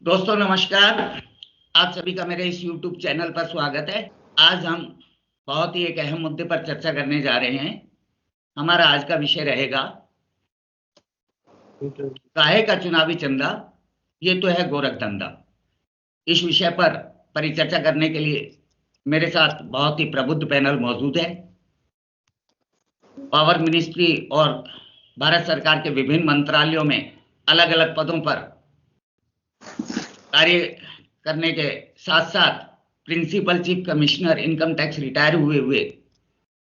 दोस्तों नमस्कार। आप सभी का मेरे इस YouTube चैनल पर स्वागत है। आज हम बहुत ही एक अहम मुद्दे पर चर्चा करने जा रहे हैं। हमारा आज का विषय रहेगा काहे का चुनावी चंदा, ये तो है गोरखधंधा। इस विषय पर परिचर्चा करने के लिए मेरे साथ बहुत ही प्रबुद्ध पैनल मौजूद है। पावर मिनिस्ट्री और भारत सरकार के विभिन्न मंत्रालयों में अलग अलग पदों पर कार्य करने के साथ साथ principal chief commissioner income tax retire हुए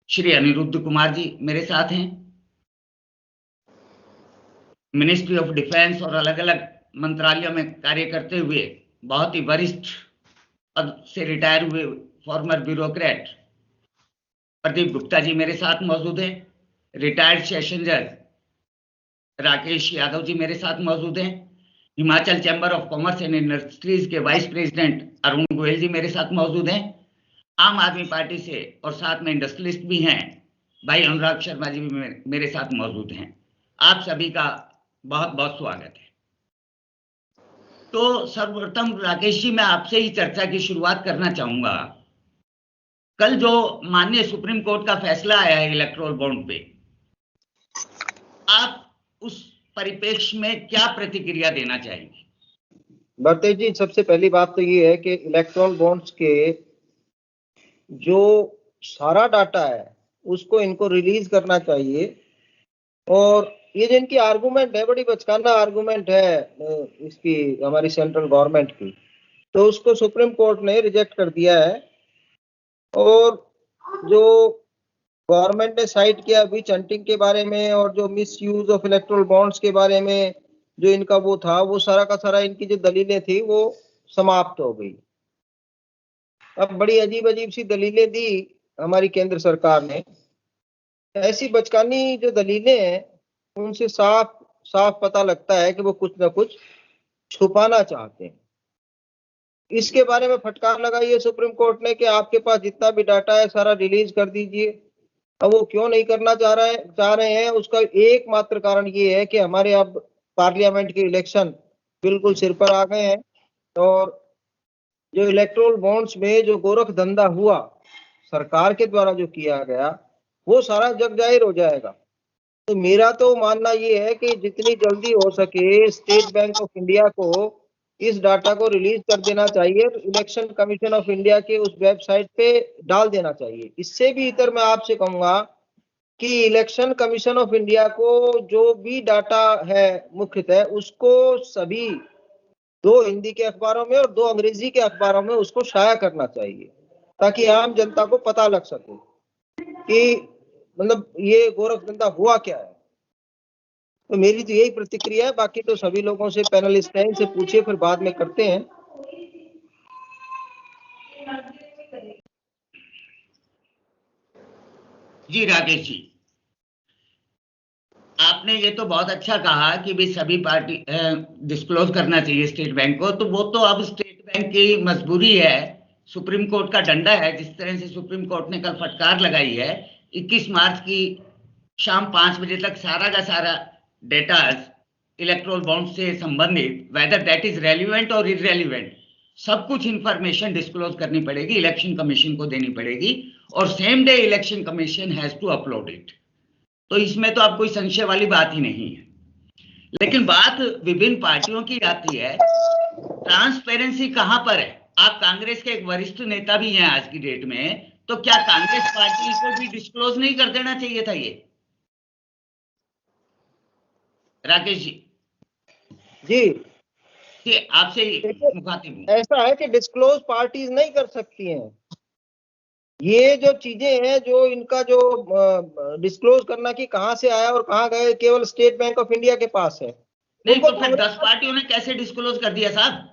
श्री अनिरुद्ध कुमार जी मेरे साथ हैं। मिनिस्ट्री ऑफ डिफेंस और अलग अलग मंत्रालयों में कार्य करते हुए बहुत ही वरिष्ठ पद से रिटायर हुए फॉर्मर ब्यूरोक्रेट प्रदीप गुप्ता जी मेरे साथ मौजूद हैं। रिटायर्ड सेशन जज राकेश यादव जी मेरे साथ मौजूद हैं। Himachal chamber of commerce and industries के वाइस प्रेसिडेंट अरुण गोयल जी मेरे साथ मौजूद हैं। आम आदमी पार्टी से और साथ में इंडस्ट्रियलिस्ट भी हैं भाई अनुराग शर्मा जी भी मेरे साथ मौजूद हैं। आप सभी का बहुत बहुत स्वागत है। तो सर्वप्रथम राकेश जी, मैं आपसे ही चर्चा की शुरुआत करना चाहूंगा। कल जो माननीय सुप्रीम कोर्ट का फैसला आया है इलेक्टोरल बॉन्ड पे, आप उस परिप्रेक्ष्य में क्या प्रतिक्रिया देना चाहेंगे? भरतेज जी, सबसे पहली बात तो ये है कि इलेक्टोरल बॉन्ड्स के जो सारा डाटा है उसको इनको रिलीज करना चाहिए। और ये जो इनकी आर्गुमेंट है, बड़ी बचकाना आर्गुमेंट है इसकी, हमारी सेंट्रल गवर्नमेंट की, तो उसको सुप्रीम कोर्ट ने रिजेक्ट कर दिया है। और जो गवर्नमेंट ने साइट किया अभी चंटिंग के बारे में और जो miss use of electoral bonds के बारे में जो इनका वो था, वो सारा का सारा इनकी जो दलीलें थी वो समाप्त हो गई। अब बड़ी अजीब अजीब सी दलीलें दी हमारी केंद्र सरकार ने। ऐसी बचकानी जो दलीलें हैं उनसे साफ साफ पता लगता है कि वो कुछ ना कुछ छुपाना चाहते हैं। इसके बारे में फटकार लगाई है सुप्रीम कोर्ट ने कि आपके पास जितना भी डाटा है सारा रिलीज कर दीजिए। अब वो क्यों नहीं करना चाह रहे हैं, उसका एकमात्र कारण ये है कि हमारे अब पार्लियामेंट के इलेक्शन बिल्कुल सिर पर आ गए हैं और जो इलेक्टोरल बॉन्ड्स में जो गोरख धंधा हुआ सरकार के द्वारा जो किया गया वो सारा जग जाहिर हो जाएगा। तो मेरा तो मानना ये है कि जितनी जल्दी हो सके स्टेट बैंक ऑफ इंडिया को इस डाटा को रिलीज कर देना चाहिए, इलेक्शन कमीशन ऑफ इंडिया के उस वेबसाइट पे डाल देना चाहिए। इससे भी इतर मैं आपसे कहूंगा कि इलेक्शन कमीशन ऑफ इंडिया को जो भी डाटा है मुख्यतः उसको सभी 2 हिंदी के अखबारों में और 2 अंग्रेजी के अखबारों में उसको शाया करना चाहिए ताकि आम जनता को पता लग सके कि मतलब ये गोरख धंधा हुआ क्या है। तो मेरी तो यही प्रतिक्रिया है। बाकी तो सभी लोगों से, पैनलिस्ट हैं, इनसे पूछिए, फिर बाद में करते हैं। जी राकेश जी, आपने ये तो बहुत अच्छा कहा कि भी सभी पार्टी डिस्क्लोज करना चाहिए स्टेट बैंक को। तो वो तो अब स्टेट बैंक की मजबूरी है, सुप्रीम कोर्ट का डंडा है। जिस तरह से सुप्रीम कोर्ट ने कल फटकार लगाई है 21 मार्च की शाम 5 बजे तक सारा का सारा डेटा इलेक्ट्रोल बॉन्ड से संबंधित, वेदर दैट इज रेलिवेंट और इररेलिवेंट, सब कुछ इंफॉर्मेशन डिस्क्लोज करनी पड़ेगी, इलेक्शन कमीशन को देनी पड़ेगी और same day election commission has to upload it. तो इसमें तो अब कोई संशय वाली बात ही नहीं है। लेकिन बात विभिन्न पार्टियों की आती है, ट्रांसपेरेंसी कहां पर है? आप कांग्रेस के एक वरिष्ठ नेता भी हैं आज की डेट में, तो क्या कांग्रेस पार्टी को भी डिस्क्लोज नहीं कर देना चाहिए था? ये राकेश जी जी आपसे मुखातिब हूं। ऐसा है कि डिस्क्लोज पार्टीज नहीं कर सकती हैं। ये जो चीजें हैं जो इनका जो डिस्क्लोज करना कि कहां से आया और कहां गए, केवल स्टेट बैंक ऑफ इंडिया के पास है। नहीं तो फिर 10 पार्टियों ने कैसे डिस्क्लोज कर दिया साहब?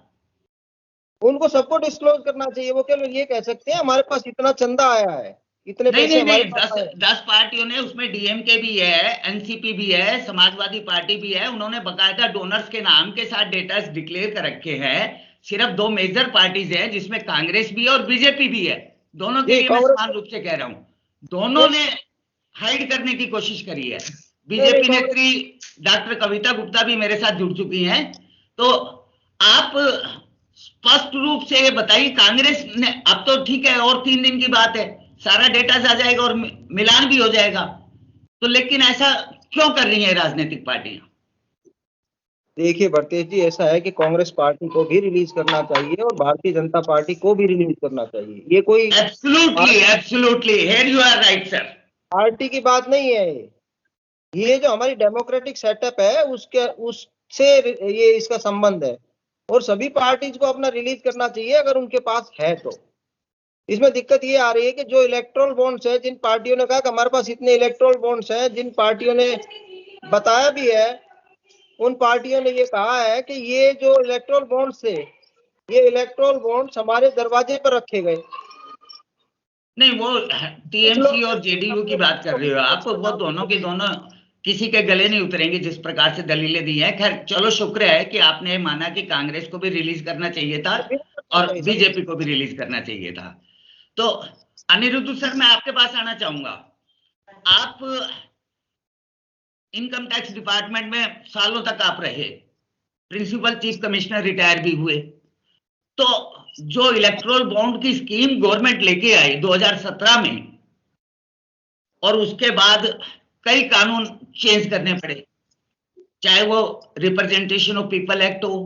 उनको सबको डिस्क्लोज करना चाहिए। वो केवल ये कह सकते हैं हमारे पास इतना चंदा आया है, इतने पैसे हमारे पास आए। 10 पार्टियों ने, उसमें डीएमके भी है, एनसीपी भी है, समाजवादी पार्टी भी है, उन्होंने बकायदा डोनर्स के नाम के साथ डेटा डिक्लेयर कर रखे हैं। सिर्फ 2 मेजर पार्टीज हैं जिसमें कांग्रेस भी है और बीजेपी भी है। दोनों के लिए मैं समान रूप से कह रहा हूं, दोनों ने हाइड करने की कोशिश करी है। बीजेपी नेत्री डॉक्टर कविता गुप्ता भी मेरे साथ जुड़ चुकी हैं। तो आप स्पष्ट रूप से ये बताइए, कांग्रेस ने, अब तो ठीक है और 3 दिन की बात है, सारा डेटा आ जाएगा और मिलान भी हो जाएगा, तो लेकिन ऐसा क्यों कर रही है राजनीतिक पार्टियां? देखिए भरतेश जी, ऐसा है कि कांग्रेस पार्टी को भी रिलीज करना चाहिए और भारतीय जनता पार्टी को भी रिलीज करना चाहिए। ये कोई absolutely, absolutely, here you are right sir. Party की बात नहीं है। ये जो हमारी डेमोक्रेटिक सेटअप है उससे ये इसका संबंध है, और सभी पार्टीज को अपना रिलीज करना चाहिए अगर उनके पास है तो। इसमें दिक्कत ये आ रही है कि जो इलेक्ट्रोल बॉन्ड्स है, जिन पार्टियों ने कहा कि हमारे पास इतने इलेक्ट्रोल बॉन्ड्स हैं, जिन पार्टियों ने बताया भी है, उन पार्टियों ने ये कहा है कि ये जो इलेक्ट्रोल बॉन्ड्स थे, ये इलेक्ट्रोल बॉन्ड्स हमारे दरवाजे पर रखे गए। नहीं, वो टीएमसी और जेडीयू की बात कर रहे हो आप, वो दोनों के दोनों किसी के गले नहीं उतरेंगे जिस प्रकार से दलीलें दी हैं। खैर चलो, शुक्र है कि आपने माना कि कांग्रेस को भी रिलीज करना चाहिए था और बीजेपी को भी रिलीज करना चाहिए था। तो अनिरुद्ध सर, मैं आपके पास आना चाहूंगा। आप इनकम टैक्स डिपार्टमेंट में सालों तक आप रहे, प्रिंसिपल चीफ कमिश्नर रिटायर भी हुए, तो जो इलेक्ट्रोल बॉन्ड की स्कीम गवर्नमेंट लेके आई 2017 में, और उसके बाद कई कानून चेंज करने पड़े, चाहे वो रिप्रेजेंटेशन ऑफ पीपल एक्ट हो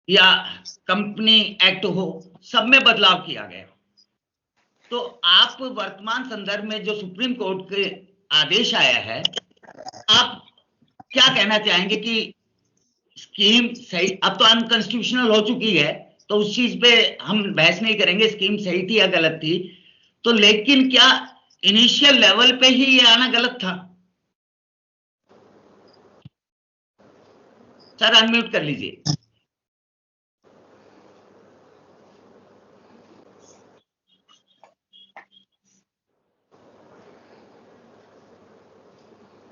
या कंपनी एक्ट हो, सब में बदलाव किया गया। तो आप वर्तमान संदर्भ में जो सुप्रीम कोर्ट के आदेश आया है, आप क्या कहना चाहेंगे कि स्कीम सही, अब तो अनकॉन्स्टिट्यूशनल हो चुकी है, तो उस चीज पे हम बहस नहीं करेंगे स्कीम सही थी या गलत थी, तो लेकिन क्या इनिशियल लेवल पे ही ये आना गलत था? सर अनम्यूट कर लीजिए।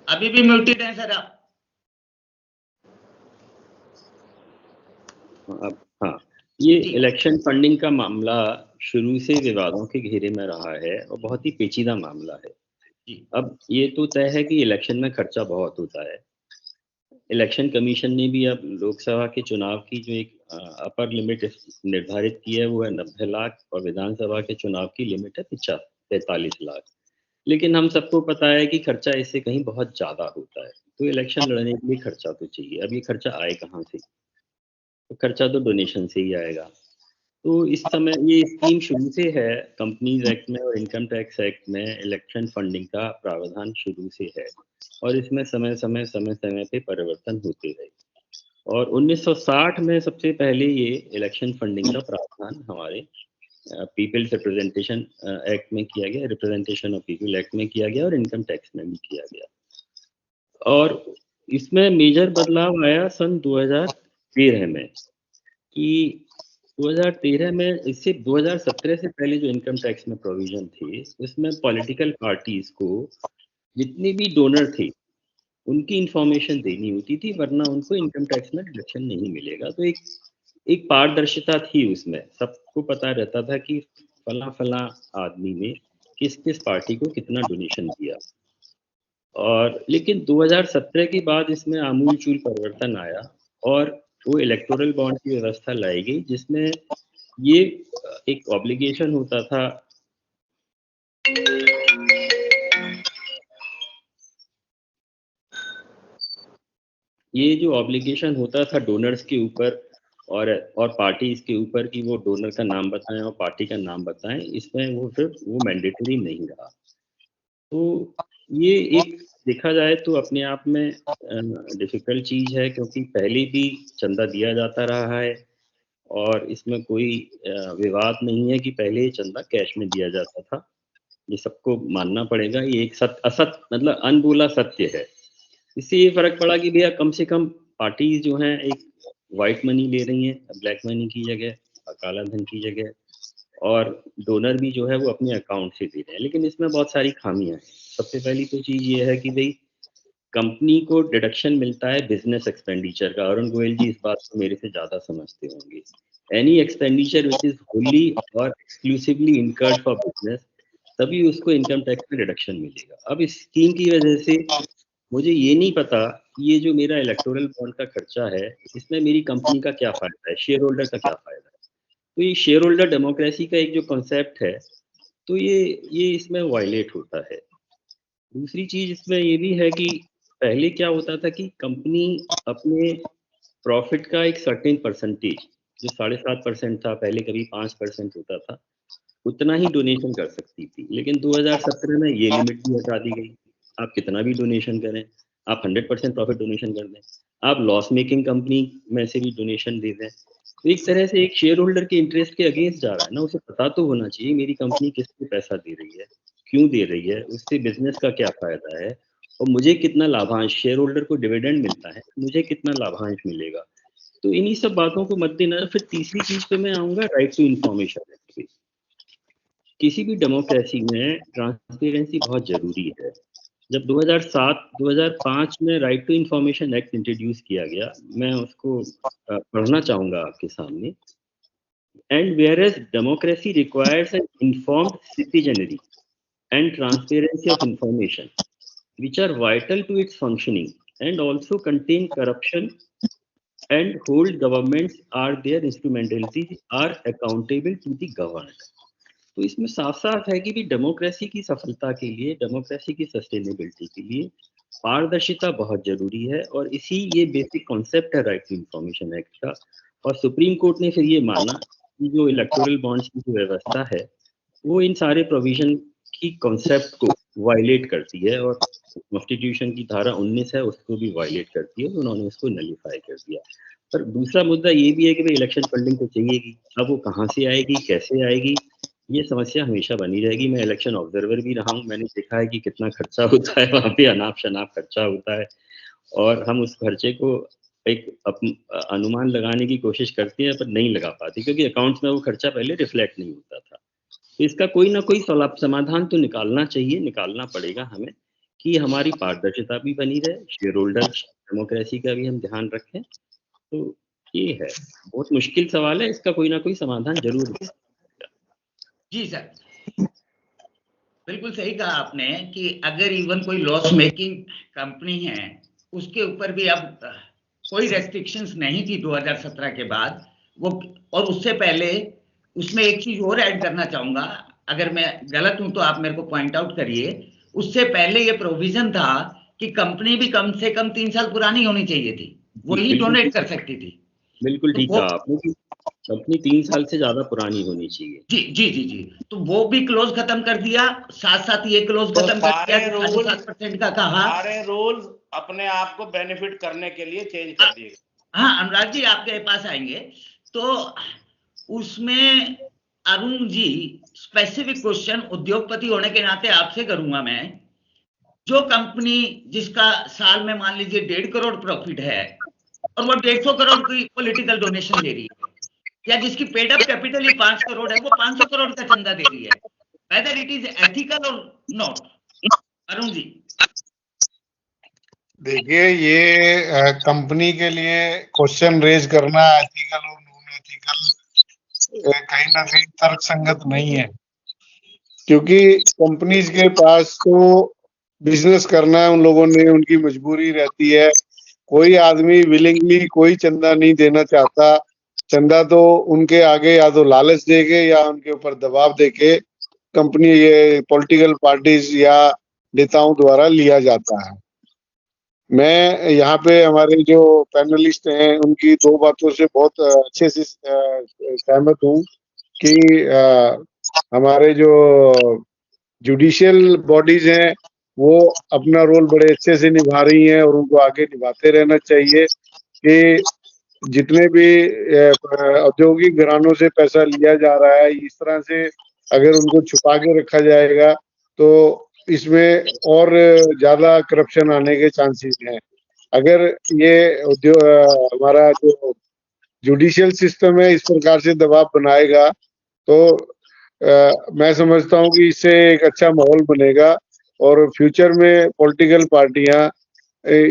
अभी भी म्यूटेड हैं सर आप। हाँ, ये इलेक्शन फंडिंग का मामला शुरू से विवादों के घेरे में रहा है और बहुत ही पेचीदा मामला है। अब ये तो तय है कि इलेक्शन में खर्चा बहुत होता है। इलेक्शन कमीशन ने भी अब लोकसभा के चुनाव की जो एक अपर लिमिट निर्धारित की है वो है 90 लाख, और विधानसभा के चुनाव की लिमिट है 43 लाख। लेकिन हम सबको पता है कि खर्चा इससे कहीं बहुत ज़्यादा होता है, तो इलेक्शन लड़ने के लिए खर्चा तो चाहिए। अब ये खर्चा आए कहाँ से? तो खर्चा तो डोनेशन से ही आएगा। तो इस समय ये स्कीम शुरू से है, कंपनीज एक्ट में और इनकम टैक्स एक्ट में इलेक्शन फंडिंग का प्रावधान शुरू से है, और इसमें समय समय पे परिवर्तन होते रहे। और 1960 में सबसे पहले ये इलेक्शन फंडिंग का प्रावधान हमारे पीपल्स रिप्रेजेंटेशन एक्ट में किया गया, रिप्रेजेंटेशन ऑफ पीपल एक्ट में किया गया, और इनकम टैक्स में भी किया गया। और इसमें मेजर बदलाव आया सन 2013 में, कि 2013 में, इससे 2017 से पहले जो इनकम टैक्स में प्रोविजन थे उसमें पॉलिटिकल पार्टीज को जितने भी डोनर थे उनकी इंफॉर्मेशन देनी होती थी, वरना उनको इनकम टैक्स में डिडक्शन नहीं मिलेगा। तो एक पारदर्शिता थी उसमें, सबको पता रहता था कि फला आदमी ने किस किस पार्टी को कितना डोनेशन दिया। और लेकिन 2017 के बाद इसमें आमूलचूल परिवर्तन आया और वो इलेक्टोरल बॉन्ड की व्यवस्था लाई गई, जिसमें ये एक ऑब्लिगेशन होता था, ये जो ऑब्लिगेशन होता था डोनर्स के ऊपर और पार्टीज के ऊपर कि वो डोनर का नाम बताएं और पार्टी का नाम बताएं, इसमें वो मैंडेटरी नहीं रहा। तो ये एक देखा जाए तो अपने आप में डिफिकल्ट चीज है, क्योंकि पहले भी चंदा दिया जाता रहा है और इसमें कोई विवाद नहीं है कि पहले ये चंदा कैश में दिया जाता था। ये सबको मानना पड़ेगा, ये एक असत मतलब अनबोला सत्य है। इससे ये फर्क पड़ा कि भैया कम से कम पार्टीज जो हैं एक वाइट मनी ले रही हैं ब्लैक मनी की जगह, काला धन की जगह, और डोनर भी जो है वो अपने अकाउंट से दे रहे हैं। लेकिन इसमें बहुत सारी खामियां हैं। सबसे पहली तो चीज ये है कि भाई कंपनी को डिडक्शन मिलता है बिजनेस एक्सपेंडिचर का। अरुण गोयल जी इस बात को मेरे से ज्यादा समझते होंगे। Any expenditure which is Holi और एक्सक्लूसिवली इनकर्ड फॉर बिजनेस, तभी उसको इनकम टैक्स में डिडक्शन मिलेगा। अब इस स्कीम की वजह से मुझे ये नहीं पता ये जो मेरा इलेक्टोरल बॉन्ड का खर्चा है इसमें मेरी कंपनी का क्या फायदा है, शेयर होल्डर का क्या फायदा है। तो ये शेयर होल्डर डेमोक्रेसी का एक जो कॉन्सेप्ट है तो ये इसमें वायलेट होता है। दूसरी चीज इसमें ये भी है कि पहले क्या होता था कि कंपनी अपने प्रॉफिट का एक सर्टेन परसेंटेज जो 7.5% था, पहले कभी 5% होता था, उतना ही डोनेशन कर सकती थी। लेकिन 2017 में ये लिमिट भी हटा दी गई। आप कितना भी डोनेशन करें, आप 100% प्रॉफिट डोनेशन कर दें, आप लॉस मेकिंग कंपनी में से भी डोनेशन दे दें, तो एक तरह से एक शेयर होल्डर के इंटरेस्ट के अगेंस्ट जा रहा है ना। उसे पता तो होना चाहिए मेरी कंपनी किसको पैसा दे रही है, क्यों दे रही है, उससे बिजनेस का क्या फायदा है और मुझे कितना लाभांश, शेयर होल्डर को डिविडेंड मिलता है, मुझे कितना लाभांश मिलेगा। तो इन्हीं सब बातों को मद्देनजर फिर तीसरी चीज पे मैं आऊंगा, राइट टू इन्फॉर्मेशन। किसी भी डेमोक्रेसी में ट्रांसपेरेंसी बहुत जरूरी है। जब 2007-2005 में right to information act introduce किया गया, मैं उसको पढ़ना चाहूंगा आपके सामने। And whereas democracy requires an informed citizenry and transparency of information which are vital to its functioning and also contain corruption and hold governments are their instrumentalities are accountable to the governed। तो इसमें साफ साफ है कि भी democracy की सफलता के लिए, डेमोक्रेसी की सस्टेनेबिलिटी के लिए पारदर्शिता बहुत जरूरी है और इसी ये बेसिक कॉन्सेप्ट है राइट टू इंफॉर्मेशन एक्ट का। और सुप्रीम कोर्ट ने फिर ये माना कि जो इलेक्टोरल बॉन्ड्स की जो व्यवस्था है वो इन सारे प्रोविजन की कॉन्सेप्ट को वायलेट करती है और कॉन्स्टिट्यूशन की धारा 19 है उसको भी वायलेट करती है, तो उन्होंने उसको नलीफाई कर दिया। पर दूसरा मुद्दा ये भी है कि भाई इलेक्शन फंडिंग तो चाहिएगी, अब वो कहाँ से आएगी, कैसे आएगी, ये समस्या हमेशा बनी रहेगी। मैं इलेक्शन ऑब्जर्वर भी रहा हूँ, मैंने देखा है कि कितना खर्चा होता है वहाँ पे, अनाप शनाप खर्चा होता है और हम उस खर्चे को एक अनुमान लगाने की कोशिश करते हैं पर नहीं लगा पाते क्योंकि अकाउंट्स में वो खर्चा पहले रिफ्लेक्ट नहीं होता था। तो इसका कोई ना कोई समाधान तो निकालना चाहिए, निकालना पड़ेगा हमें कि हमारी पारदर्शिता भी बनी रहे, शेयर होल्डर डेमोक्रेसी का भी हम ध्यान रखें। तो ये है, बहुत मुश्किल सवाल है, इसका कोई ना कोई समाधान जरूर है। जी सर, बिल्कुल सही कहा आपने कि अगर इवन कोई लॉस मेकिंग कंपनी है उसके ऊपर भी अब कोई रेस्ट्रिक्शंस नहीं थी 2017 के बाद वो, और उससे पहले उसमें एक चीज और ऐड करना चाहूंगा, अगर मैं गलत हूं तो आप मेरे को पॉइंट आउट करिए। उससे पहले ये प्रोविजन था कि कंपनी भी कम से कम 3 साल पुरानी होनी चाहिए थी, वही डोनेट कर सकती थी। बिल्कुल ठीक कहा आपने, कंपनी 3 साल से ज्यादा पुरानी होनी चाहिए। जी जी जी जी, तो वो भी क्लोज खत्म कर दिया, साथ साथ ये क्लोज खत्म कर दिया, 7% का कहा। सारे रूल अपने आप को बेनिफिट करने के लिए चेंज कर दिए। हाँ अनुराग जी आपके पास आएंगे, तो उसमें अरुण जी स्पेसिफिक क्वेश्चन उद्योगपति होने के नाते आपसे करूंगा मैं। जो कंपनी जिसका साल में मान लीजिए 1.5 करोड़ प्रॉफिट है और वो 150 करोड़ की पॉलिटिकल डोनेशन दे रही है, या जिसकी पेड अप कैपिटल ही 5 करोड़ है वो 500 करोड़ का चंदा दे रही है, वेदर इट इज एथिकल और नॉट? अरुण जी देखिए, ये कंपनी के लिए क्वेश्चन रेज करना एथिकल और नॉन एथिकल कहीं ना कहीं तर्क संगत नहीं है, क्योंकि कंपनीज के पास तो बिजनेस करना है, उन लोगों ने, उनकी मजबूरी रहती है। कोई आदमी विलिंगली कोई चंदा नहीं देना चाहता। चंदा तो उनके आगे या तो लालच देके या उनके ऊपर दबाव देके कंपनी, ये पॉलिटिकल पार्टीज या नेताओं द्वारा लिया जाता है। मैं यहाँ पे हमारे जो पैनलिस्ट हैं उनकी 2 बातों से बहुत अच्छे से सहमत हूँ कि हमारे जो जुडिशियल बॉडीज हैं वो अपना रोल बड़े अच्छे से निभा रही हैं और उनको आगे निभाते रहना चाहिए कि जितने भी औद्योगिक घरानों से पैसा लिया जा रहा है, इस तरह से अगर उनको छुपा के रखा जाएगा तो इसमें और ज्यादा करप्शन आने के चांसेस हैं। अगर ये हमारा जो जुडिशियल सिस्टम है इस प्रकार से दबाव बनाएगा तो मैं समझता हूँ कि इससे एक अच्छा माहौल बनेगा और फ्यूचर में पॉलिटिकल पार्टियां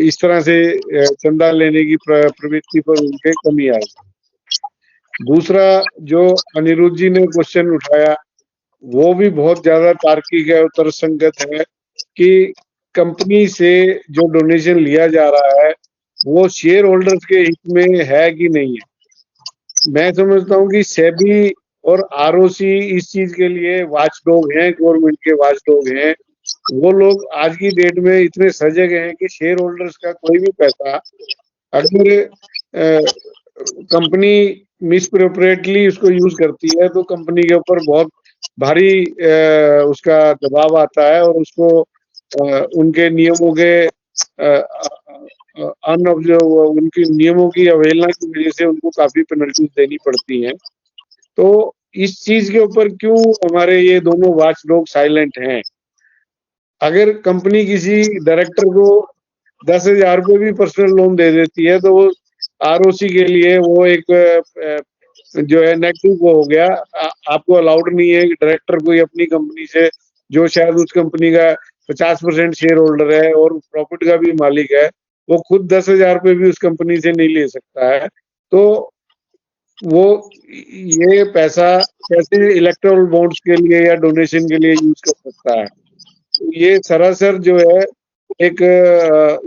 इस तरह से चंदा लेने की प्रवृत्ति पर उनके कमी आएगी। दूसरा, जो अनिरुद्ध जी ने क्वेश्चन उठाया वो भी बहुत ज्यादा तार्किक है और तर्कसंगत है कि कंपनी से जो डोनेशन लिया जा रहा है वो शेयर होल्डर्स के हित में है कि नहीं है। मैं समझता हूँ कि सेबी और आरओसी इस चीज के लिए वाचडॉग हैं, गवर्नमेंट के वाचडॉग हैं। वो लोग आज की डेट में इतने सजग हैं कि शेयर होल्डर्स का कोई भी पैसा अगर कंपनी मिसप्रोप्रिएटली उसको यूज करती है तो कंपनी के ऊपर बहुत भारी उसका दबाव आता है और उसको उनके नियमों के उनकी नियमों की अवहेलना की वजह से उनको काफी पेनल्टीज देनी पड़ती हैं। तो इस चीज के ऊपर क्यों हमारे ये दोनों वॉचडॉग साइलेंट हैं? अगर कंपनी किसी डायरेक्टर को 10,000 रुपये भी पर्सनल लोन दे देती है तो वो आरओसी के लिए वो एक जो है नेगेटिव वो हो गया। आपको अलाउड नहीं है कि डायरेक्टर कोई अपनी कंपनी से, जो शायद उस कंपनी का 50% शेयर होल्डर है और प्रॉफिट का भी मालिक है, वो खुद 10,000 रुपये भी उस कंपनी से नहीं ले सकता है। तो वो ये पैसा कैसे इलेक्टोरल बॉन्ड्स के लिए या डोनेशन के लिए यूज कर सकता है? ये सरासर जो है एक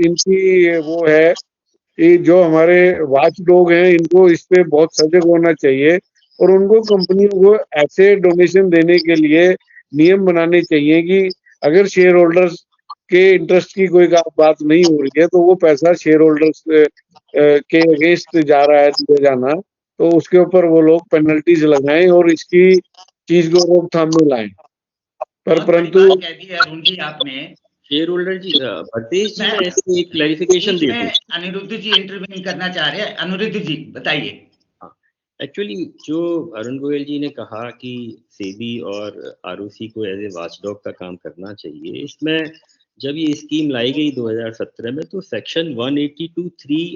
इनकी वो है कि जो हमारे वॉचडॉग हैं इनको इस पे बहुत सजग होना चाहिए और उनको कंपनियों को ऐसे डोनेशन देने के लिए नियम बनाने चाहिए कि अगर शेयर होल्डर्स के इंटरेस्ट की कोई बात नहीं हो रही है तो वो पैसा शेयर होल्डर्स के अगेंस्ट जा रहा है दिया जाना, तो उसके ऊपर वो लोग पेनल्टीज लगाएं और इसकी चीज को रोकथाम में लाएं। पर परंतु अरुण जी आपने शेयर होल्डर जी भट्टेश जी मैं ऐसे एक क्लैरिफिकेशन दे दूं। अनिरुद्ध जी इंटरव्यू करना चाह रहे हैं। अनिरुद्ध जी बताइए। एक्चुअली जो अरुण गोयल जी ने कहा कि सेबी और आरओसी को एज ए वॉचडॉग का काम करना चाहिए, इसमें जब ये स्कीम लाई गई 2017 में तो सेक्शन 182(3)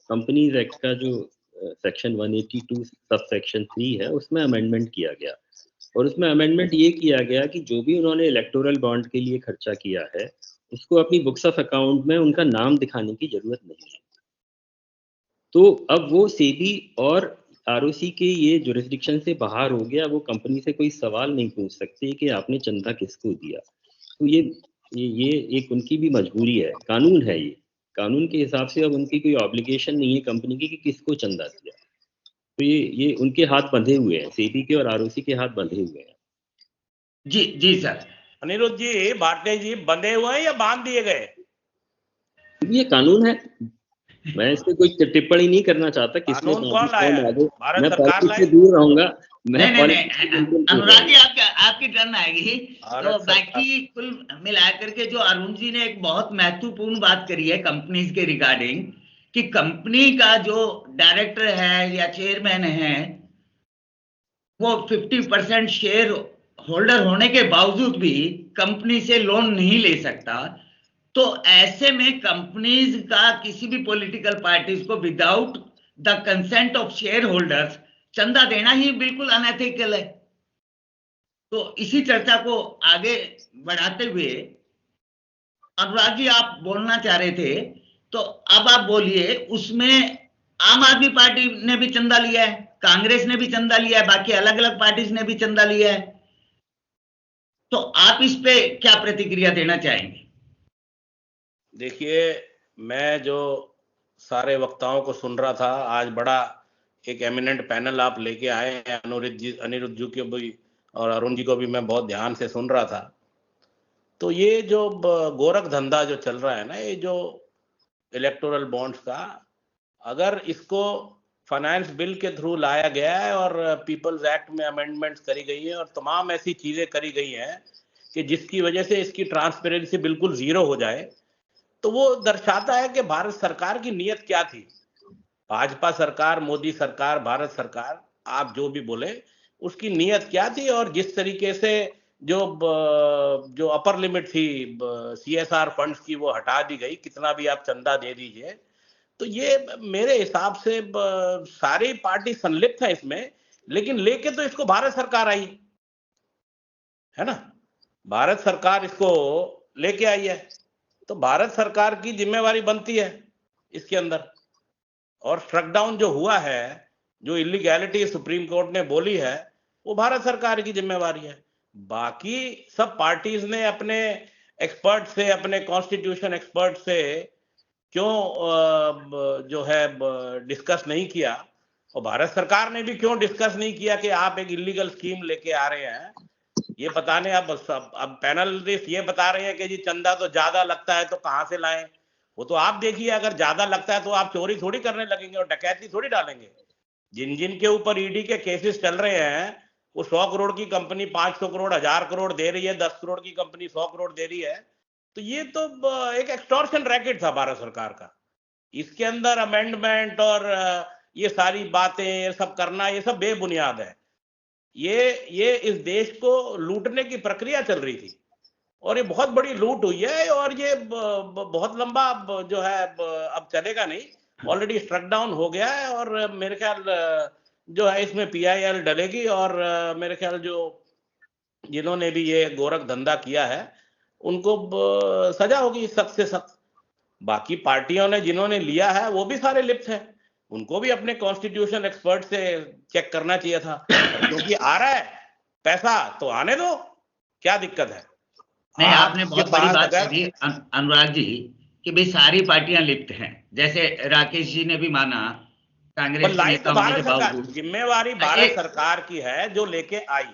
कंपनीज एक्ट का जो सेक्शन 182 सब सेक्शन 3 है उसमें अमेंडमेंट किया गया और उसमें अमेंडमेंट ये किया गया कि जो भी उन्होंने इलेक्टोरल बॉन्ड के लिए खर्चा किया है उसको अपनी बुक्स ऑफ अकाउंट में उनका नाम दिखाने की जरूरत नहीं है। तो अब वो सेबी और आरओसी के ये जुरिस्डिक्शन से बाहर हो गया, वो कंपनी से कोई सवाल नहीं पूछ सकते कि आपने चंदा किसको दिया। तो ये एक उनकी भी मजबूरी है, कानून है, ये कानून के हिसाब से अब उनकी कोई ऑब्लिगेशन नहीं है कंपनी की कि किसको चंदा दिया। तो ये उनके हाथ बंधे हुए हैं, सेबी के और आरओसी के हाथ बंधे हुए हैं। जी जी सर। अनिरुद्ध जी, भाटे जी बंधे हुए हैं या बांध दिए गए? ये कानून है, मैं इस पे कोई टिप्पणी नहीं करना चाहता। किसने कौन लाया? मैं पॉलिटिक्स से दूर रहूंगा। अनुराग जी आपकी टर्न आएगी। तो बाकी कुल मिलाकर के जो अरुण जी ने एक बहुत महत्वपूर्ण बात करी है कंपनीज के रिगार्डिंग, कि कंपनी का जो डायरेक्टर है या चेयरमैन है वो 50% शेयर होल्डर होने के बावजूद भी कंपनी से लोन नहीं ले सकता। तो ऐसे में कंपनीज का किसी भी पॉलिटिकल पार्टीज को without the consent of share holders चंदा देना ही बिल्कुल अनएथिकल है। तो इसी चर्चा को आगे बढ़ाते हुए अनुराग जी आप बोलना चाह रहे थे, तो अब आप बोलिए। उसमें आम आदमी पार्टी ने भी चंदा लिया है, कांग्रेस ने भी चंदा लिया है, बाकी अलग अलग पार्टीज ने भी चंदा लिया है। तो आप इस पे क्या प्रतिक्रिया देना चाहेंगे? देखिए, मैं जो सारे वक्ताओं को सुन रहा था, आज बड़ा एक एमिनेंट पैनल आप लेके आए हैं। अनिरुद्ध जी को भी और अरुण जी को भी मैं बहुत ध्यान से सुन रहा था। तो ये जो गोरख धंधा जो चल रहा है ना, ये जो इलेक्टोरल बॉन्ड्स का, अगर इसको फाइनेंस बिल के थ्रू लाया गया है और पीपल्स एक्ट में अमेंडमेंट्स करी गई है और तमाम ऐसी चीजें करी गई हैं कि जिसकी वजह से इसकी ट्रांसपेरेंसी बिल्कुल जीरो हो जाए, तो वो दर्शाता है कि भारत सरकार की नीयत क्या थी। भाजपा सरकार, मोदी सरकार, भारत सरकार, आप जो भी बोले, उसकी नीयत क्या थी। और जिस तरीके से जो अपर लिमिट थी सीएसआर फंड्स की वो हटा दी गई, कितना भी आप चंदा दे दीजिए, तो ये मेरे हिसाब से सारी पार्टी संलिप्त है इसमें। लेकिन लेके तो इसको भारत सरकार आई है ना, भारत सरकार इसको लेके आई है, तो भारत सरकार की जिम्मेवारी बनती है इसके अंदर। और स्ट्रक डाउन जो हुआ है, जो इलीगैलिटी सुप्रीम कोर्ट ने बोली है, वो भारत सरकार की जिम्मेवारी है। बाकी सब पार्टीज ने अपने एक्सपर्ट से, अपने कॉन्स्टिट्यूशन एक्सपर्ट से क्यों जो है डिस्कस नहीं किया, और भारत सरकार ने भी क्यों डिस्कस नहीं किया कि आप एक इलीगल स्कीम लेके आ रहे हैं। ये बताने अब पैनलिस्ट ये बता रहे हैं कि जी चंदा तो ज्यादा लगता है तो कहां से लाएं। वो तो आप देखिए, अगर ज्यादा लगता है तो आप चोरी थोड़ी करने लगेंगे और डकैती थोड़ी डालेंगे। जिन जिन के ऊपर ईडी के केसेस चल रहे हैं, वो 100 करोड़ की कंपनी 500 करोड़ 1000 करोड़ दे रही है, 10 करोड़ की कंपनी 100 करोड़ दे रही है। तो ये तो एक एक्सटॉर्शन रैकेट था भारत सरकार का। इसके अंदर अमेंडमेंट और ये सारी बातें, ये सब करना, ये सब बेबुनियाद है। ये इस देश को लूटने की प्रक्रिया चल रही थी और ये बहुत बड़ी लूट हुई है, और ये बहुत लंबा जो है अब चलेगा नहीं, ऑलरेडी स्ट्रक डाउन हो गया है। और मेरे ख्याल जो है इसमें PIL डलेगी, और मेरे ख्याल जो जिन्होंने भी ये गोरख धंधा किया है उनको सजा होगी सख्त से सख्त। बाकी पार्टियों ने जिन्होंने लिया है वो भी सारे लिप्त हैं, उनको भी अपने कॉन्स्टिट्यूशन एक्सपर्ट से चेक करना चाहिए था, क्योंकि आ रहा है पैसा तो आने दो, क्या दिक्कत है। नहीं, आपने बहुत बड़ी बात कही अनुराग जी कि भाई सारी पार्टियां लिप्त हैं। जैसे राकेश जी ने भी माना, कांग्रेस के नेता होने के बावजूद जिम्मेवारी भारत सरकार की है जो लेके आई।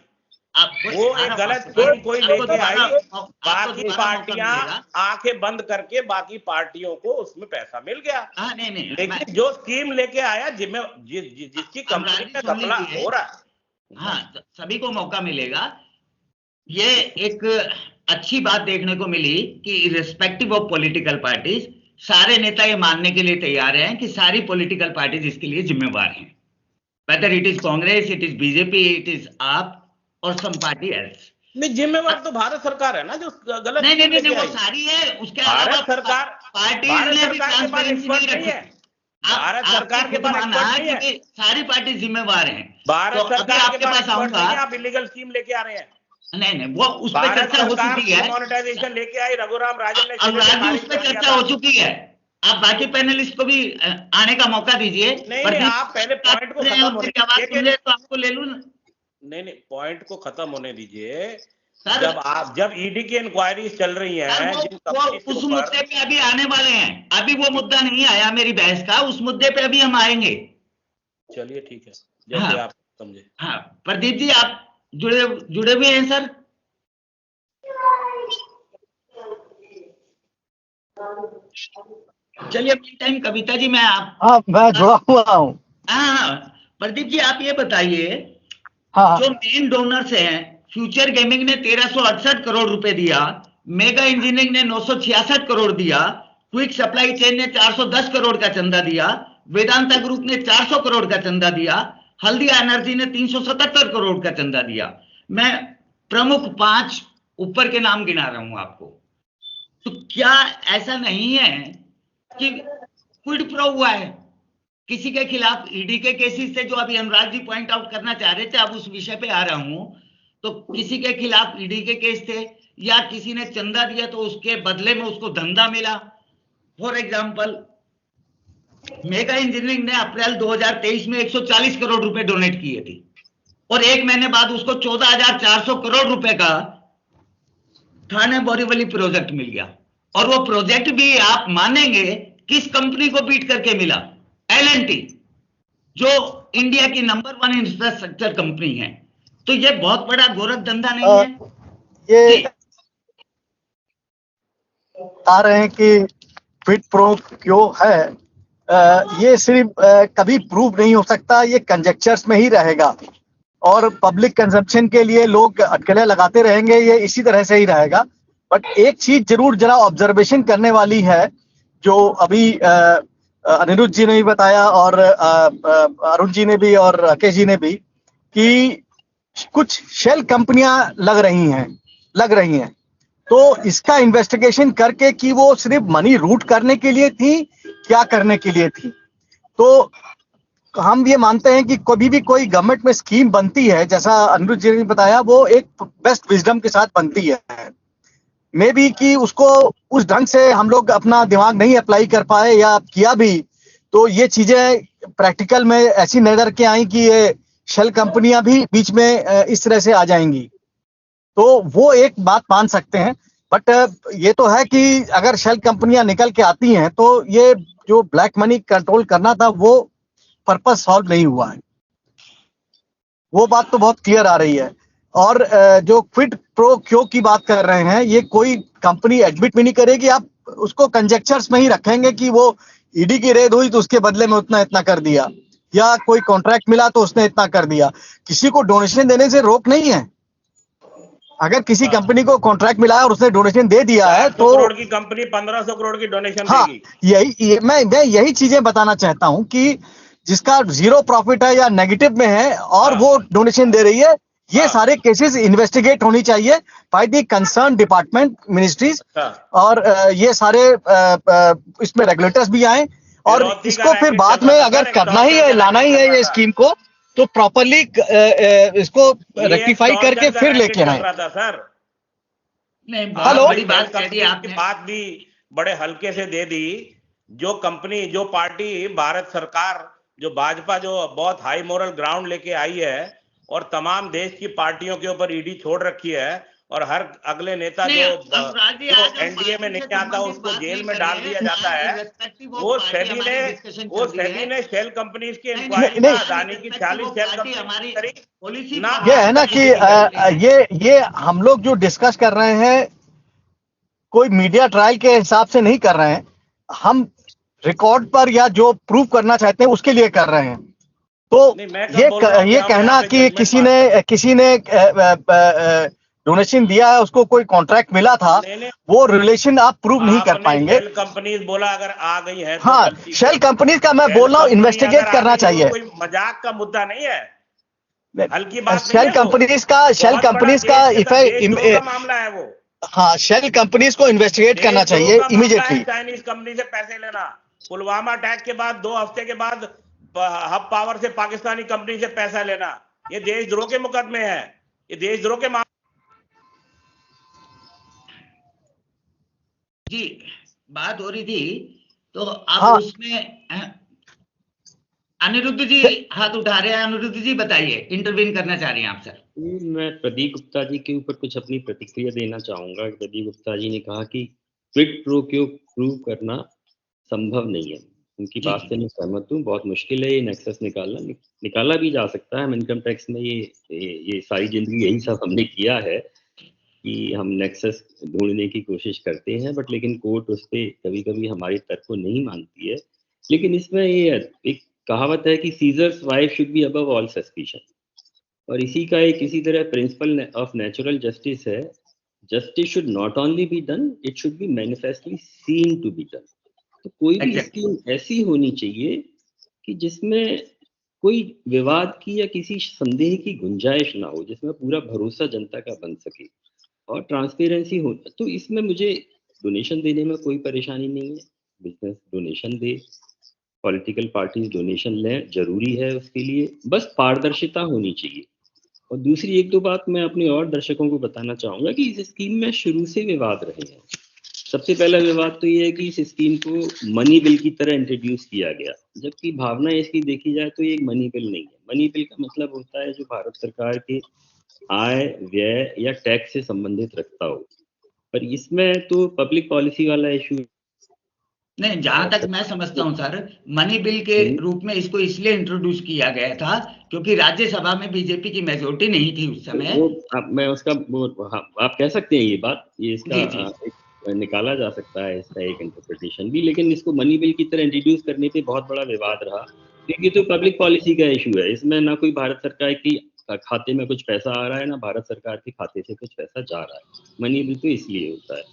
वो एक गलत स्कीम कोई लेके आई, बाकी पार्टियां आंखें बंद करके बाकी पार्टियों को उसमें पैसा मिल गया। नहीं, लेकिन जो स्कीम लेके आया जिसकी कंपनी में घपला हो रहा है, हाँ, सभी को मौका मिलेगा। ये एक अच्छी बात देखने को मिली कि रिस्पेक्टिव ऑफ पॉलिटिकल पार्टीज, सारे नेता ये मानने के लिए तैयार हैं कि सारी पॉलिटिकल पार्टीज इसके लिए जिम्मेवार हैं, whether it is Congress, it is BJP, it is आप और सम पार्टी एल्स। नहीं, जिम्मेवार तो भारत सरकार है ना जो गलत। नहीं, वो सारी है। उसके अलावा सरकार पार्टी ने भी ट्रांसपेरेंसी नहीं रखी है। भारत सरकार के पास सारी पार्टी जिम्मेवार हैं। भारत सरकार के पास आऊंगा, आप इलीगल स्कीम लेके आ रहे हैं। नहीं, वो उस पर चर्चा हो चुकी है। मोनेटाइजेशन लेके आई रघुराम राजन ने, उस पर चर्चा हो चुकी है। आप बाकी पैनलिस्ट को भी आने का मौका दीजिए। नहीं, आप पहले पॉइंट को खत्म होने दीजिए तो आपको ले लूं। नहीं, पॉइंट को खत्म होने दीजिए। जब ईडी की इंक्वायरी चल रही है, उस मुद्दे पे अभी आने वाले हैं। अभी वो मुद्दा नहीं आया मेरी बहस का, उस मुद्दे पे अभी हम आएंगे। चलिए ठीक है, जैसे आप समझे। हाँ, प्रदीप जी आप जुड़े हुए हैं सर? चलिए टाइम कविता जी, मैं जुड़ा हुआ हूँ। हाँ, प्रदीप जी आप ये बताइए, हाँ, जो मेन डोनर्स हैं, फ्यूचर गेमिंग ने 1368 करोड़ रुपए दिया, मेगा इंजीनियरिंग ने 966 करोड़ दिया, क्विक सप्लाई चेन ने 410 करोड़ का चंदा दिया, वेदांता ग्रुप ने 400 करोड़ का चंदा दिया, हल्दिया एनर्जी ने 377 करोड़ का चंदा दिया। मैं प्रमुख 5 ऊपर के नाम गिना रहा हूं आपको। तो क्या ऐसा नहीं है कि क्विड प्रो हुआ है किसी के खिलाफ? ईडी के केसेस से जो अभी अनुराग जी पॉइंट आउट करना चाह रहे थे, अब उस विषय पे आ रहा हूं। तो किसी के खिलाफ ईडी के केस थे, या किसी ने चंदा दिया तो उसके बदले में उसको धंधा मिला। फॉर एग्जाम्पल, मेगा इंजीनियरिंग ने अप्रैल 2023 में 140 करोड़ रुपए डोनेट किए थे, और 1 महीने बाद उसको 14,400 करोड़ रुपए का थाने बोरीवली प्रोजेक्ट मिल गया। और वो प्रोजेक्ट भी आप मानेंगे किस कंपनी को बीट करके मिला? L&T, जो इंडिया की नंबर 1 इंफ्रास्ट्रक्चर कंपनी है। तो ये बहुत बड़ा गोरख धंधा नहीं है? ये बता रहे हैं कि क्विड प्रो क्यों है, ये सिर्फ कभी प्रूव नहीं हो सकता, ये कंजेक्चर्स में ही रहेगा, और पब्लिक कंजम्पशन के लिए लोग अटकलें लगाते रहेंगे, ये इसी तरह से ही रहेगा। बट एक चीज जरूर जरा ऑब्जर्वेशन करने वाली है, जो अभी अनिरुद्ध जी ने भी बताया और अरुण जी ने भी और राकेश जी ने भी, कि कुछ शेल कंपनियां लग रही हैं। तो इसका इन्वेस्टिगेशन करके कि वो सिर्फ मनी रूट करने के लिए थी, क्या करने के लिए थी। तो हम ये मानते हैं कि कभी भी कोई गवर्नमेंट में स्कीम बनती है, जैसा अनिरुद्ध जी ने बताया, वो एक बेस्ट विजडम के साथ बनती है। मे बी कि उसको उस ढंग से हम लोग अपना दिमाग नहीं अप्लाई कर पाए, या किया भी तो ये चीजें प्रैक्टिकल में ऐसी नजर के आई कि ये शेल कंपनियां भी बीच में इस तरह से आ जाएंगी। तो वो एक बात मान सकते हैं। बट ये तो है कि अगर शेल कंपनियां निकल के आती हैं तो ये जो ब्लैक मनी कंट्रोल करना था वो पर्पस सॉल्व नहीं हुआ है, वो बात तो बहुत क्लियर आ रही है। और जो क्विड प्रो क्यो की बात कर रहे हैं, ये कोई कंपनी एडमिट भी नहीं करेगी, आप उसको कंजेक्चर्स में ही रखेंगे कि वो ईडी की रेड हुई तो उसके बदले में उतना इतना कर दिया, या कोई कॉन्ट्रैक्ट मिला तो उसने इतना कर दिया। किसी को डोनेशन देने से रोक नहीं है। अगर किसी कंपनी को कॉन्ट्रैक्ट मिला है और उसने डोनेशन दे दिया है तो करोड़ की कंपनी 1500 करोड़ की डोनेशन हाँ, देगी। मैं यही चीजें बताना चाहता हूं कि जिसका जीरो प्रॉफिट है या नेगेटिव में है और वो डोनेशन दे रही है, ये सारे केसेस इन्वेस्टिगेट होनी चाहिए by the concern department, ministries, और ये सारे इसमें रेगुलेटर्स भी आए और इसको फिर बाद में अगर करना ही है, लाना ही है ये स्कीम को, तो प्रॉपरली इसको रेक्टिफाई करके फिर लेके आए। नहीं, हेलो, बड़ी बात कह दी आपने। बात भी बड़े हल्के से दे दी। जो कंपनी, जो पार्टी, भारत सरकार, जो भाजपा जो बहुत हाई मोरल ग्राउंड लेके आई है और तमाम देश की पार्टियों के ऊपर ईडी छोड़ रखी है और हर अगले नेता जो एनडीए में नहीं आता उसको जेल में डाल दिया जाता है, वो सेबी ने शेल कंपनीज की इंक्वायरी में अदानी की 40 शेल कंपनी ना, ये है ना कि ये हम लोग जो डिस्कस कर रहे हैं कोई मीडिया ट्रायल के हिसाब से नहीं कर रहे हैं, हम रिकॉर्ड पर या जो प्रूव करना चाहते हैं उसके लिए कर रहे हैं। तो ये कहना कि किसी ने डोनेशन दिया है, उसको कोई कॉन्ट्रैक्ट मिला था, वो रिलेशन आप प्रूव नहीं कर पाएंगे। शेल कंपनीज बोला अगर आ गई है तो हाँ, शेल कंपनीज का मैं बोल रहा हूँ इन्वेस्टिगेट करना चाहिए, कोई मजाक का मुद्दा नहीं है, हल्की बात शेल कंपनीज का इफेक्ट मामला है वो। हाँ, शेल कंपनीज को इन्वेस्टिगेट करना चाहिए इमीडिएटली। चाइनीज कंपनी से पैसे लेना, पुलवामा अटैक के बाद 2 हफ्ते के बाद हब पावर से पाकिस्तानी कंपनी से पैसा लेना, ये देशद्रोह के मुकदमे है, ये देशद्रोह के जी बात हो रही थी। तो आप उसमें अनिरुद्ध जी हाथ उठा रहे हैं। अनिरुद्ध जी बताइए, इंटरवीन करना चाह रहे हैं आप सर। मैं प्रदीप गुप्ता जी के ऊपर कुछ अपनी प्रतिक्रिया देना चाहूंगा। प्रदीप गुप्ता जी ने कहा कि क्विड प्रो क्यो प्रूव करना संभव नहीं है। उनकी बात से मैं सहमत हूँ, बहुत मुश्किल है ये नेक्सस निकाला भी जा सकता है। हम इनकम टैक्स में ये सारी जिंदगी यही सब हमने किया है कि हम नेक्सस ढूंढने की कोशिश करते हैं, बट लेकिन कोर्ट उस पर कभी कभी हमारे तर्क को नहीं मानती है। लेकिन इसमें ये एक कहावत है कि Caesar's wife should be above all suspicion, और इसी का एक इसी तरह प्रिंसिपल ऑफ नेचुरल जस्टिस है, justice should not only be done, it should be manifestly seen to be done. तो कोई भी स्कीम ऐसी होनी चाहिए कि जिसमें कोई विवाद की या किसी संदेह की गुंजाइश ना हो, जिसमें पूरा भरोसा जनता का बन सके और ट्रांसपेरेंसी हो। तो इसमें मुझे डोनेशन देने में कोई परेशानी नहीं है, बिजनेस डोनेशन दे, पॉलिटिकल पार्टीज डोनेशन लें, जरूरी है उसके लिए, बस पारदर्शिता होनी चाहिए। और दूसरी 1-2 बात मैं अपने और दर्शकों को बताना चाहूँगा कि इस स्कीम में शुरू से विवाद रहे हैं। सबसे पहला विवाद तो ये है कि इस स्कीम को मनी बिल की तरह इंट्रोड्यूस किया गया, जबकि भावना इसकी देखी जाए तो ये एक मनी बिल नहीं है। मनी बिल का मतलब होता है जो भारत सरकार के आय, व्यय या टैक्स से संबंधित रखता हो, पर इसमें तो पब्लिक पॉलिसी वाला इशू नहीं। जहां तक मैं समझता हूं सर, मनी बिल के रूप में इसको इसलिए इंट्रोड्यूस किया गया था क्योंकि राज्यसभा में बीजेपी की मेजोरिटी नहीं थी उस समय। मैं उसका आप कह सकते हैं ये बात, ये इसका निकाला जा सकता है, इसका एक इंटरप्रिटेशन भी। लेकिन इसको मनी बिल की तरह इंट्रोड्यूस करने पे बहुत बड़ा विवाद रहा, क्योंकि तो पब्लिक पॉलिसी का इशू है। इसमें ना कोई भारत सरकार की खाते में कुछ पैसा आ रहा है, ना भारत सरकार के खाते से कुछ पैसा जा रहा है। मनी बिल तो इसलिए होता है।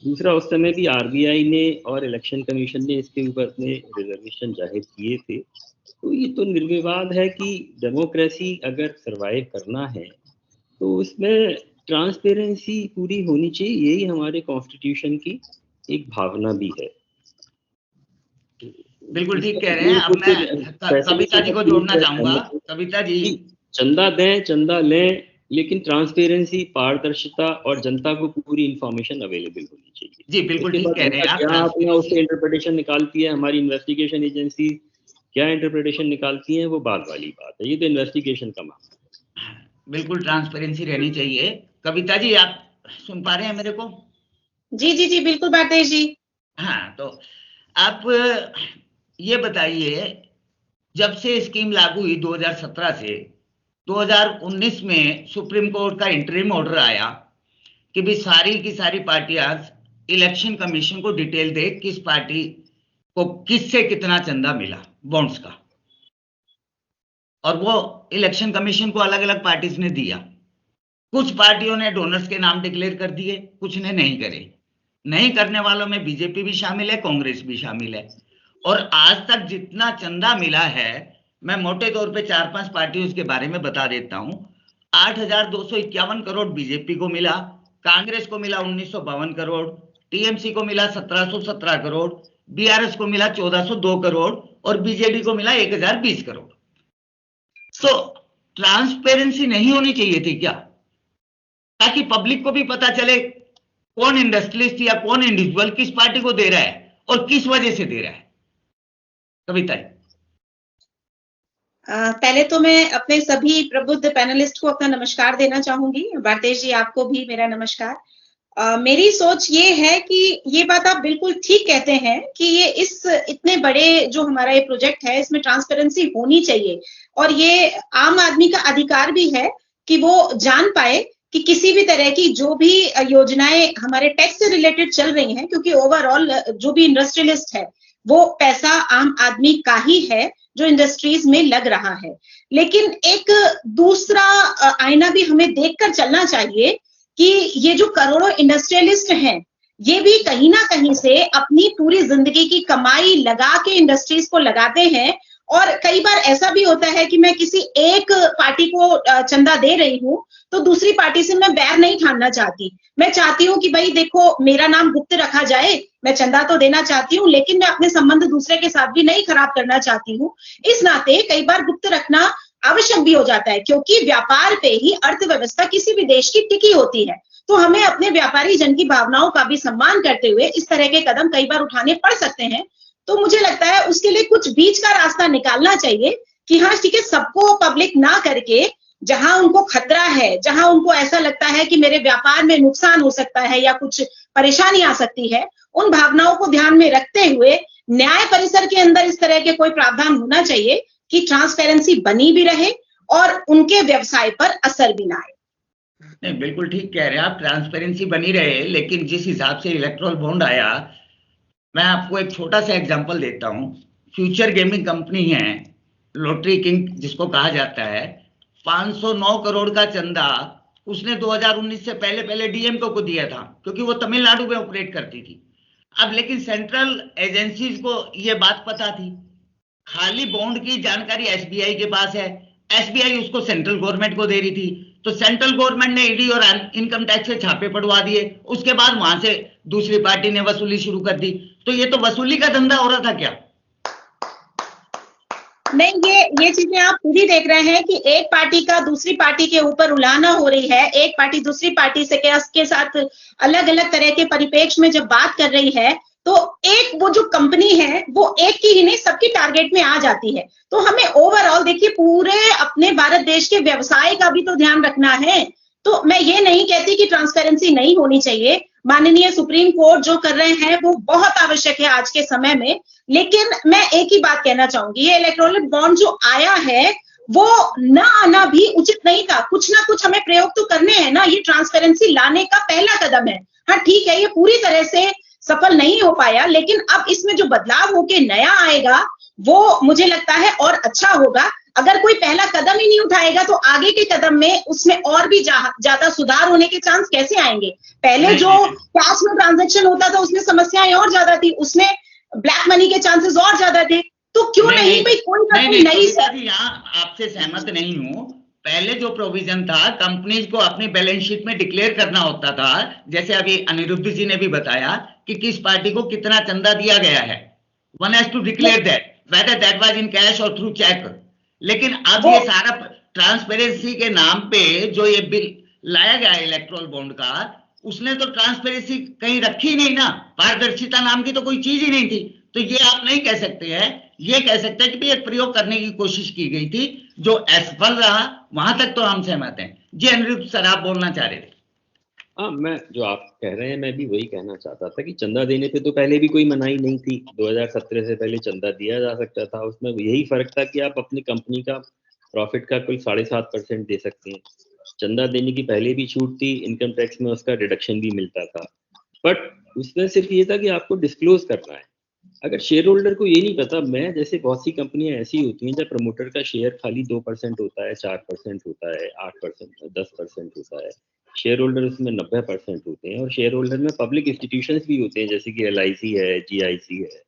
दूसरा, उस समय भी आरबीआई ने और इलेक्शन कमीशन ने इसके ऊपर अपने रिजर्वेशन जाहिर किए थे। तो ये तो निर्विवाद है कि डेमोक्रेसी अगर सरवाइव करना है तो उसमें ट्रांसपेरेंसी पूरी होनी चाहिए। यही हमारे कॉन्स्टिट्यूशन की एक भावना भी है। बिल्कुल ठीक कह रहे हैं। अब मैं कविता जी को जोड़ना चाहूंगा। कविता जी, चंदा दें, चंदा लें, लेकिन ट्रांसपेरेंसी, पारदर्शिता और जनता को पूरी इंफॉर्मेशन अवेलेबल होनी चाहिए। जी बिल्कुल ठीक कह रहे हैं आप। क्या आपने उससे इंटरप्रिटेशन निकालती है हमारी इन्वेस्टिगेशन एजेंसी, क्या इंटरप्रिटेशन निकालती है, वो बात वाली बात है। ये तो इन्वेस्टिगेशन का मामला है। बिल्कुल ट्रांसपेरेंसी रहनी चाहिए। कविता जी, आप सुन पा रहे हैं मेरे को? जी जी जी बिल्कुल भारतेश जी। हाँ, तो आप ये बताइए, जब से स्कीम लागू हुई 2017 से 2019 में सुप्रीम कोर्ट का इंटरिम ऑर्डर आया कि भी सारी की सारी पार्टियां इलेक्शन कमीशन को डिटेल दे किस पार्टी को किससे कितना चंदा मिला बॉन्ड्स का, और वो इलेक्शन कमीशन को अलग अलग पार्टीज ने दिया। कुछ पार्टियों ने डोनर्स के नाम डिक्लेयर कर दिए, कुछ ने नहीं करे। नहीं करने वालों में बीजेपी भी शामिल है, कांग्रेस भी शामिल है। और आज तक जितना चंदा मिला है, मैं मोटे तौर पे 4-5 पार्टियों के बारे में बता देता हूं। 8,251 करोड़ बीजेपी को मिला, कांग्रेस को मिला 1952 करोड़, टीएमसी को मिला 1717 करोड़, बीआरएस को मिला 1402 करोड़ और बीजेडी को मिला 1020 करोड़। तो ट्रांसपेरेंसी नहीं होनी चाहिए थी क्या, ताकि पब्लिक को भी पता चले कौन इंडस्ट्रियलिस्ट या कौन इंडिविजुअल किस पार्टी को दे रहा है और किस वजह से दे रहा है? कविता जी। पहले तो मैं अपने सभी प्रबुद्ध पैनलिस्ट को अपना नमस्कार देना चाहूंगी। भारतेश जी, आपको भी मेरा नमस्कार। मेरी सोच ये है कि ये बात आप बिल्कुल ठीक कहते हैं कि ये इस इतने बड़े जो हमारा ये प्रोजेक्ट है, इसमें ट्रांसपेरेंसी होनी चाहिए और ये आम आदमी का अधिकार भी है कि वो जान पाए कि किसी भी तरह की जो भी योजनाएं हमारे टैक्स से रिलेटेड चल रही हैं, क्योंकि ओवरऑल जो भी इंडस्ट्रियलिस्ट है वो पैसा आम आदमी का ही है जो इंडस्ट्रीज में लग रहा है। लेकिन एक दूसरा आईना भी हमें देखकर चलना चाहिए कि ये जो करोड़ों इंडस्ट्रियलिस्ट हैं, ये भी कहीं ना कहीं से अपनी पूरी जिंदगी की कमाई लगा के इंडस्ट्रीज को लगाते हैं। और कई बार ऐसा भी होता है कि मैं किसी एक पार्टी को चंदा दे रही हूं तो दूसरी पार्टी से मैं बैर नहीं ठानना चाहती। मैं चाहती हूं कि भाई देखो, मेरा नाम गुप्त रखा जाए, मैं चंदा तो देना चाहती हूँ लेकिन मैं अपने संबंध दूसरे के साथ भी नहीं खराब करना चाहती हूँ। इस नाते कई बार गुप्त रखना आवश्यक भी हो जाता है, क्योंकि व्यापार पे ही अर्थव्यवस्था किसी भी देश की टिकी होती है। तो हमें अपने व्यापारी जन की भावनाओं का भी सम्मान करते हुए इस तरह के कदम कई बार उठाने पड़ सकते हैं। तो मुझे लगता है उसके लिए कुछ बीच का रास्ता निकालना चाहिए कि हाँ ठीक है, सबको पब्लिक ना करके, जहां उनको खतरा है, जहां उनको ऐसा लगता है कि मेरे व्यापार में नुकसान हो सकता है या कुछ परेशानी आ सकती है, उन भावनाओं को ध्यान में रखते हुए न्याय परिसर के अंदर इस तरह के कोई प्रावधान होना चाहिए कि ट्रांसपेरेंसी बनी भी रहे और उनके व्यवसाय पर असर भी ना आए। नहीं, बिल्कुल ठीक कह रहे हैं आप, ट्रांसपेरेंसी बनी रहे। लेकिन जिस हिसाब से इलेक्ट्रल बॉन्ड आया, मैं आपको एक छोटा सा एग्जांपल देता हूं। फ्यूचर गेमिंग कंपनी है, लॉटरी किंग जिसको कहा जाता है, 509 करोड़ का चंदा उसने 2019 से पहले डीएमके को दिया था, क्योंकि वो तमिलनाडु में ऑपरेट करती थी। अब लेकिन सेंट्रल एजेंसीज को ये बात पता थी। खाली बॉन्ड की जानकारी एसबीआई के पास है, एसबीआई उसको सेंट्रल गवर्नमेंट को दे रही थी, तो सेंट्रल गवर्नमेंट ने ईडी और इनकम टैक्स से छापे पड़वा दिए। उसके बाद वहां से दूसरी पार्टी ने वसूली शुरू कर दी। तो ये तो वसूली का धंधा हो रहा था क्या? नहीं, ये चीजें आप खुद ही देख रहे हैं कि एक पार्टी का दूसरी पार्टी के ऊपर उलाहना हो रही है। एक पार्टी दूसरी पार्टी से के साथ अलग अलग तरह के परिप्रेक्ष्य में जब बात कर रही है, तो एक वो जो कंपनी है वो एक की ही नहीं सबकी टारगेट में आ जाती है। तो हमें ओवरऑल देखिए पूरे अपने भारत देश के व्यवसाय का भी तो ध्यान रखना है। तो मैं ये नहीं कहती कि ट्रांसपेरेंसी नहीं होनी चाहिए। माननीय सुप्रीम कोर्ट जो कर रहे हैं वो बहुत आवश्यक है आज के समय में। लेकिन मैं एक ही बात कहना चाहूंगी, ये इलेक्ट्रॉनिक बॉन्ड जो आया है वो ना आना भी उचित नहीं था। कुछ ना कुछ हमें प्रयोग तो करने हैं ना। ये ट्रांसपेरेंसी लाने का पहला कदम है। हाँ ठीक है, ये पूरी तरह से सफल नहीं हो पाया, लेकिन अब इसमें जो बदलाव होके नया आएगा वो मुझे लगता है और अच्छा होगा। अगर कोई पहला कदम ही नहीं उठाएगा तो आगे के कदम में उसमें और भी ज्यादा सुधार होने के चांस कैसे आएंगे? पहले जो कैश में ट्रांजैक्शन होता था उसमें समस्याएं और ज्यादा थी, उसमें ब्लैक मनी के चांसेस और ज्यादा थे। तो क्यों नहीं भाई कोई नई यहाँ आपसे सहमत नहीं हूँ। पहले जो प्रोविजन था, कंपनीज को अपनी बैलेंस शीट में डिक्लेयर करना होता था, जैसे अभी अनिरुद्ध जी ने भी बताया कि किस पार्टी को कितना चंदा दिया गया है। One has to declare that whether that was in cash or through check। लेकिन अब ये सारा ट्रांसपेरेंसी के नाम पे जो ये बिल लाया गया है इलेक्ट्रल बॉन्ड का, उसने तो ट्रांसपेरेंसी कहीं रखी नहीं ना। पारदर्शिता नाम की तो कोई चीज ही नहीं थी। तो ये आप नहीं कह सकते हैं, ये कह सकते हैं कि एक प्रयोग करने की कोशिश की गई थी जो असफल रहा, वहां तक तो हम सहमत हैं। जी अनिरुद्ध सर, आप बोलना चाह रहे थे। हाँ, मैं जो आप कह रहे हैं मैं भी वही कहना चाहता था कि चंदा देने पे तो पहले भी कोई मनाही नहीं थी। 2017 से पहले चंदा दिया जा सकता था। उसमें यही फर्क था कि आप अपनी कंपनी का प्रॉफिट का कोई 7.5% दे सकते हैं। चंदा देने की पहले भी छूट थी, इनकम टैक्स में उसका डिडक्शन भी मिलता था। बट उसमें सिर्फ ये था कि आपको डिस्क्लोज करना है। अगर शेयर होल्डर को ये नहीं पता, मैं जैसे बहुत सी कंपनियां ऐसी होती हैं जब प्रमोटर का शेयर खाली 2% होता है, 4% होता है, 8%, 10% होता है, शेयर होल्डर उसमें 90% होते हैं, और शेयर होल्डर में पब्लिक इंस्टीट्यूशंस भी होते हैं जैसे कि LIC है, GIC है,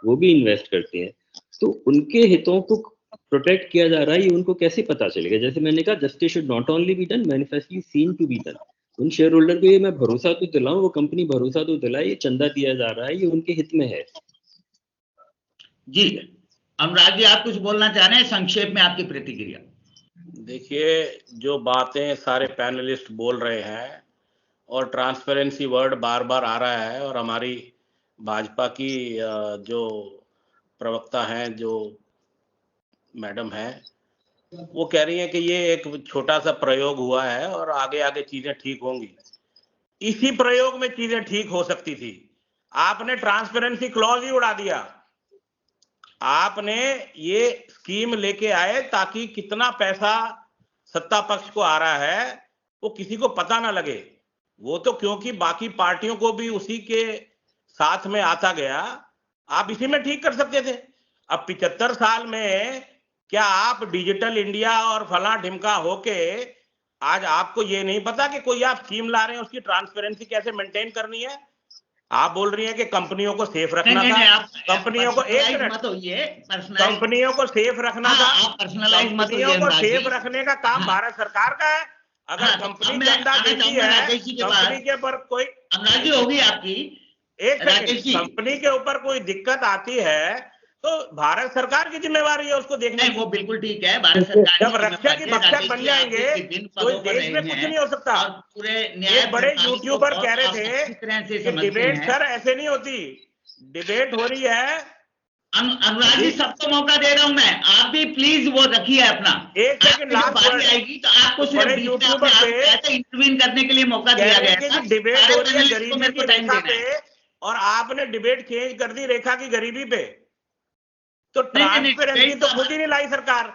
वो भी इन्वेस्ट करते हैं। तो उनके हितों को प्रोटेक्ट किया जा रहा है, ये उनको कैसे पता चलेगा? जैसे मैंने कहा, justice should not only be done, manifestly seen to be done. उन शेयर होल्डर को ये मैं भरोसा तो दिलाऊं, वो कंपनी भरोसा तो दिलाए, ये चंदा दिया जा रहा है, ये उनके हित में है। जी अनुराग जी, आप कुछ बोलना चाह रहे हैं? संक्षेप में आपकी प्रतिक्रिया। देखिए, जो बातें सारे पैनलिस्ट बोल रहे हैं और ट्रांसपेरेंसी वर्ड बार बार आ रहा है, और हमारी भाजपा की जो प्रवक्ता हैं, जो मैडम हैं, वो कह रही हैं कि ये एक छोटा सा प्रयोग हुआ है और आगे आगे चीजें ठीक होंगी। इसी प्रयोग में चीजें ठीक हो सकती थी। आपने ट्रांसपेरेंसी क्लॉज ही उड़ा दिया। आपने ये स्कीम लेके आए ताकि कितना पैसा सत्ता पक्ष को आ रहा है वो किसी को पता ना लगे। वो तो क्योंकि बाकी पार्टियों को भी उसी के साथ में आता गया, आप इसी में ठीक कर सकते थे। अब 75 साल में क्या आप डिजिटल इंडिया और फला ढिमका होके आज आपको ये नहीं पता कि कोई आप स्कीम ला रहे हैं, उसकी ट्रांसपेरेंसी कैसे मेंटेन करनी है? आप बोल रही हैं कि कंपनियों को सेफ रखना था। कंपनियों को एक मिनट, कंपनियों को सेफ रखना था। कंपनियों को सेफ रखने का काम भारत सरकार का है। अगर कंपनी चंदा देती है, कंपनी के ऊपर कोई होगी आपकी, एक सेकंड, कंपनी के ऊपर कोई दिक्कत आती है तो भारत सरकार की जिम्मेवारी है उसको देखने। वो बिल्कुल ठीक है, भारत सरकार जब रक्षा की भक्षक बन जाएंगे तो देश में कुछ नहीं हो सकता। पूरे एक बड़े यूट्यूबर कह रहे थे कि डिबेट सर ऐसे नहीं होती, डिबेट हो रही है। अनुराग जी, सबको मौका दे रहा हूं मैं, आप भी प्लीज वो रखिए अपना। एक सेकंड, लास्ट बारी आएगी तो आपको सिर्फ यूट्यूबर से इंटरवीन करने के लिए मौका दिया गया था। डिबेट हो रही है गरीबी की रेखा पे और आपने डिबेट चेंज कर दी रेखा की गरीबी पे। तो ट्रांसपेरेंसी तो खुद ही नहीं लाई सरकार।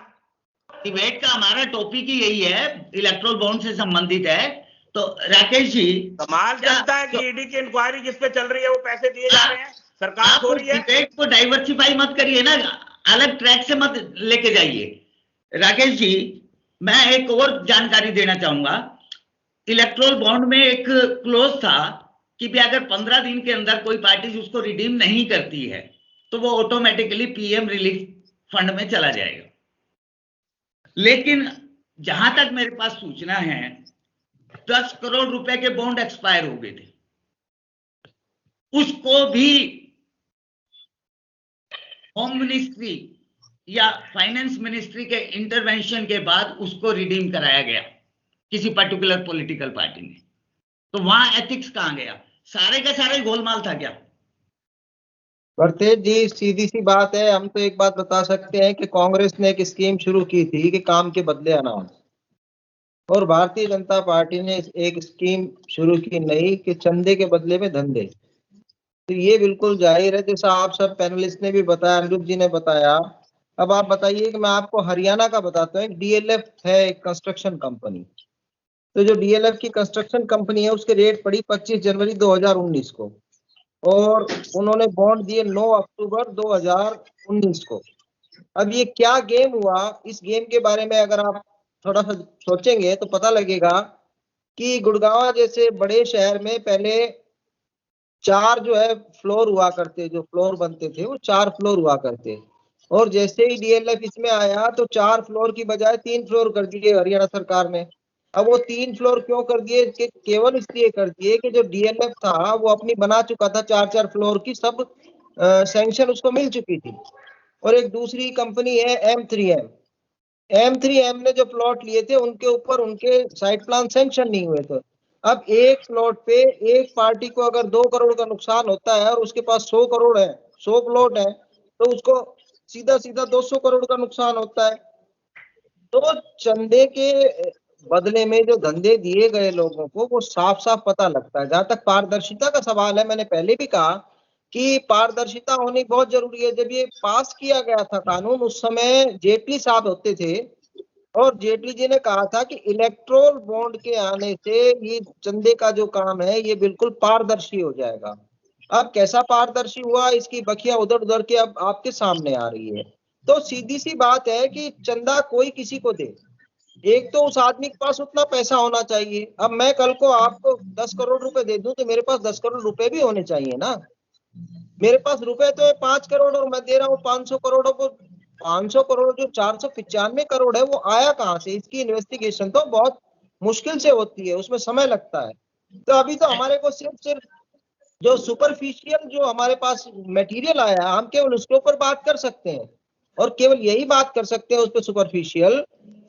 डिबेट का हमारा टॉपिक ही यही है, इलेक्ट्रोल बॉन्ड से संबंधित है। तो राकेश जी, कमाल चलता है कि ईडी की इंक्वायरी जिस पे चल रही है वो पैसे दिए जा रहे हैं, सरकार सो रही है। डिबेट को डाइवर्सिफाई मत करिए ना, अलग ट्रैक से मत लेके जाइए। राकेश जी, मैं एक और जानकारी देना चाहूंगा। इलेक्ट्रोल बॉन्ड में एक क्लोज था कि भी अगर 15 दिन के अंदर कोई पार्टी उसको रिडीम नहीं करती है तो वो ऑटोमेटिकली PM रिलीफ फंड में चला जाएगा। लेकिन जहां तक मेरे पास सूचना है, 10 करोड़ रुपए के बॉन्ड एक्सपायर हो गए थे, उसको भी होम मिनिस्ट्री या फाइनेंस मिनिस्ट्री के इंटरवेंशन के बाद उसको रिडीम कराया गया किसी पर्टिकुलर पॉलिटिकल पार्टी ने। तो वहां एथिक्स कहां गया? सारे का सारा गोलमाल था क्या? वर्तेज जी, सीधी सी बात है, हम तो एक बात बता सकते हैं कि कांग्रेस ने एक स्कीम शुरू की थी कि काम के बदले अनाज, और भारतीय जनता पार्टी ने एक स्कीम शुरू की नई कि चंदे के बदले में धंधे। तो ये बिल्कुल जाहिर है, जैसा आप सब पैनलिस्ट ने भी बताया, अनिरुद्ध जी ने बताया। अब आप बताइए कि मैं आपको हरियाणा का बताता हूँ। एक DLF है, एक कंस्ट्रक्शन कंपनी। तो जो DLF की कंस्ट्रक्शन कंपनी है उसके रेट पड़ी 25 जनवरी 2019 को, और उन्होंने बॉन्ड दिए 9 अक्टूबर 2019 को। अब ये क्या गेम हुआ, इस गेम के बारे में अगर आप थोड़ा सा सोचेंगे तो पता लगेगा कि गुड़गांव जैसे बड़े शहर में पहले 4 जो है फ्लोर हुआ करते, जो फ्लोर बनते थे वो 4 फ्लोर हुआ करते, और जैसे ही DLF इसमें आया तो 4 फ्लोर की बजाय 3 फ्लोर कर दिए हरियाणा सरकार ने। अब वो 3 फ्लोर क्यों कर दिए? केवल इसलिए कर दिए कि जो DLF था वो अपनी बना चुका था 4-4 फ्लोर की, सब सैंक्शन उसको मिल चुकी थी। और एक दूसरी कंपनी है M3M ने जो प्लॉट लिए थे उनके ऊपर उनके साइट प्लान सैंक्शन नहीं हुए थे। अब एक प्लॉट पे एक पार्टी को अगर 2 करोड़ का नुकसान होता है और उसके पास 100 करोड़ है, 100 प्लॉट है, तो उसको सीधा सीधा 200 करोड़ का नुकसान होता है। तो चंदे के बदले में जो धंधे दिए गए लोगों को वो साफ साफ पता लगता है। जहां तक पारदर्शिता का सवाल है, मैंने पहले भी कहा कि पारदर्शिता होनी बहुत जरूरी है। जब ये पास किया गया था कानून, उस समय जेटली साहब होते थे और जेटली जी ने कहा था कि इलेक्ट्रोल बॉन्ड के आने से ये चंदे का जो काम है ये बिल्कुल पारदर्शी हो जाएगा। अब कैसा पारदर्शी हुआ, इसकी बखिया उधर उधर के अब आपके सामने आ रही है। तो सीधी सी बात है कि चंदा कोई किसी को दे, एक तो उस आदमी के पास उतना पैसा होना चाहिए। अब मैं कल को आपको 10 करोड़ रुपए दे दूं तो मेरे पास 10 करोड़ रुपए भी होने चाहिए ना। मेरे पास रुपए तो है 5 करोड़ और मैं दे रहा हूँ 500 करोड़ को। 500 करोड़ जो 495 करोड़ है वो आया कहाँ से? इसकी इन्वेस्टिगेशन तो बहुत मुश्किल से होती है, उसमें समय लगता है। तो अभी तो हमारे को सिर्फ जो सुपरफिशियल जो हमारे पास मटेरियल आया, हम केवल उसके ऊपर बात कर सकते हैं और केवल यही बात कर सकते हैं उस पर सुपरफिशियल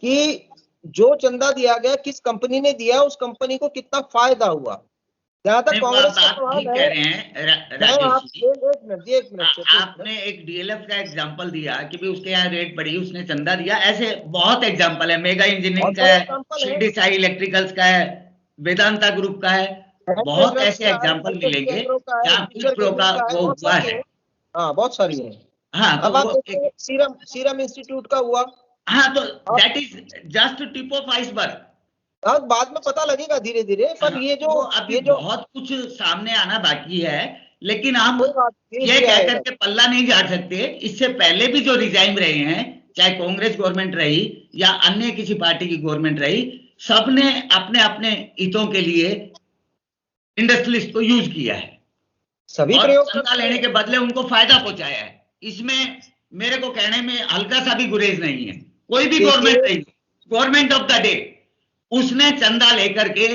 कि जो चंदा दिया गया किस कंपनी ने दिया, उस कंपनी को कितना फायदा हुआ। जहां तक कांग्रेस का सवाल है, कह रहे हैं राजेश जी, एक मिनट आपने एक डीएलएफ का एग्जांपल दिया कि भी उसके यहाँ रेट बढ़ी, उसने चंदा दिया। ऐसे बहुत एग्जांपल है, मेगा इंजीनियरिंग का है, शिरडी साई इलेक्ट्रिकल्स का है, वेदांता ग्रुप का है, बहुत ऐसे एग्जांपल मिलेंगे जहाँ क्विड प्रो का वो हुआ है। हाँ, बहुत सारी है। हाँ, अब आप देखिए सीरम इंस्टीट्यूट का हुआ। हाँ, तो that is just tip of iceberg. अब बाद में पता लगेगा धीरे धीरे, पर ये जो अभी बहुत कुछ सामने आना बाकी है, लेकिन हम ये कह करके पल्ला नहीं झाड़ सकते। इससे पहले भी जो रिजाइम रहे हैं, चाहे कांग्रेस गवर्नमेंट रही या अन्य किसी पार्टी की गवर्नमेंट रही, सबने अपने अपने हितों के लिए इंडस्ट्रियलिस्ट को यूज किया है, सभी प्रयोग चंदा लेने के बदले उनको फायदा पहुंचाया है। इसमें मेरे को कहने में हल्का सा भी गुरेज नहीं है। कोई भी गवर्नमेंट रही, गवर्नमेंट ऑफ द डे, उसने चंदा लेकर के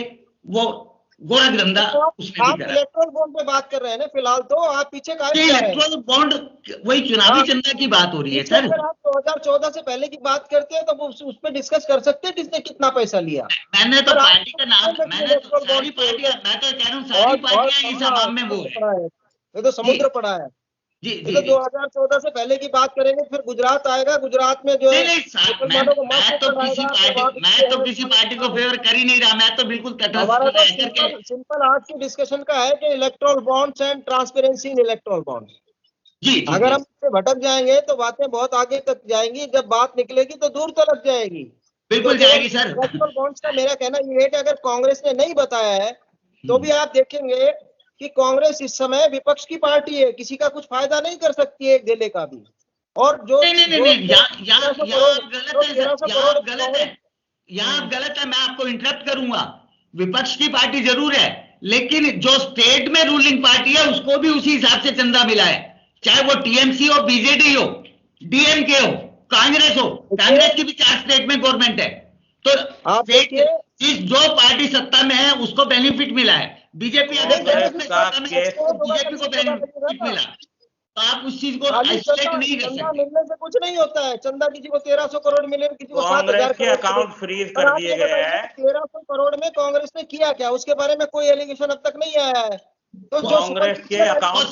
वो गोरख धंधा उसने भी करा। इलेक्ट्रोल बॉन्ड पे बात कर रहे हैं ना फिलहाल, तो आप पीछे का इलेक्ट्रोल बॉन्ड वही चुनावी चंदा की बात हो रही है सर। आप 2014 से पहले की बात करते हैं तो उस पर डिस्कस कर सकते हैं किसने कितना पैसा लिया। मैंने तो पार्टी का नाम, मैंने तो सारी पार्टियां, मैं तो कह रहा हूँ सारी पार्टियां इस अवाम में वो है, ये तो समुद्र पड़ा है। जी, तो 2014 से पहले की बात करेंगे, फिर गुजरात आएगा। गुजरात में जो मैं तो किसी पार्टी को फेवर कर ही नहीं रहा, मैं तो बिल्कुल सिंपल आज की डिस्कशन का है कि electoral bonds and transparency in electoral bonds. जी, अगर हम इससे भटक जाएंगे तो बातें बहुत आगे तक जाएंगी, जब बात निकलेगी तो दूर तक जाएगी। बिल्कुल जाएगी सर। इलेक्ट्रोल बॉन्ड्स का मेरा कहना ये है कि अगर कांग्रेस ने नहीं बताया है तो भी आप देखेंगे कि कांग्रेस इस समय विपक्ष की पार्टी है, किसी का कुछ फायदा नहीं कर सकती है एक जिले का भी। और जो नहीं, यहाँ गलत है, मैं आपको इंटरप्ट करूंगा। विपक्ष की पार्टी जरूर है, लेकिन जो स्टेट में रूलिंग पार्टी है उसको भी उसी हिसाब से चंदा मिला है, चाहे वो टीएमसी हो, बीजेडी हो, डीएमके हो, कांग्रेस हो। कांग्रेस की भी 4 स्टेट में गवर्नमेंट है, तो जो पार्टी सत्ता में है उसको बेनिफिट मिला है। बीजेपी अगर बीजेपी को बेनिफिट मिला, तो आप उस चीज को आइसोलेट नहीं कर सकते। मिलने से कुछ नहीं होता है। चंदा किसी को 1300 करोड़ मिले, किसी को 7000 के अकाउंट फ्रीज कर दिए गए हैं। 1300 करोड़ में कांग्रेस ने किया क्या, उसके बारे में कोई एलिगेशन अब तक नहीं आया है। तो कांग्रेस के अकाउंट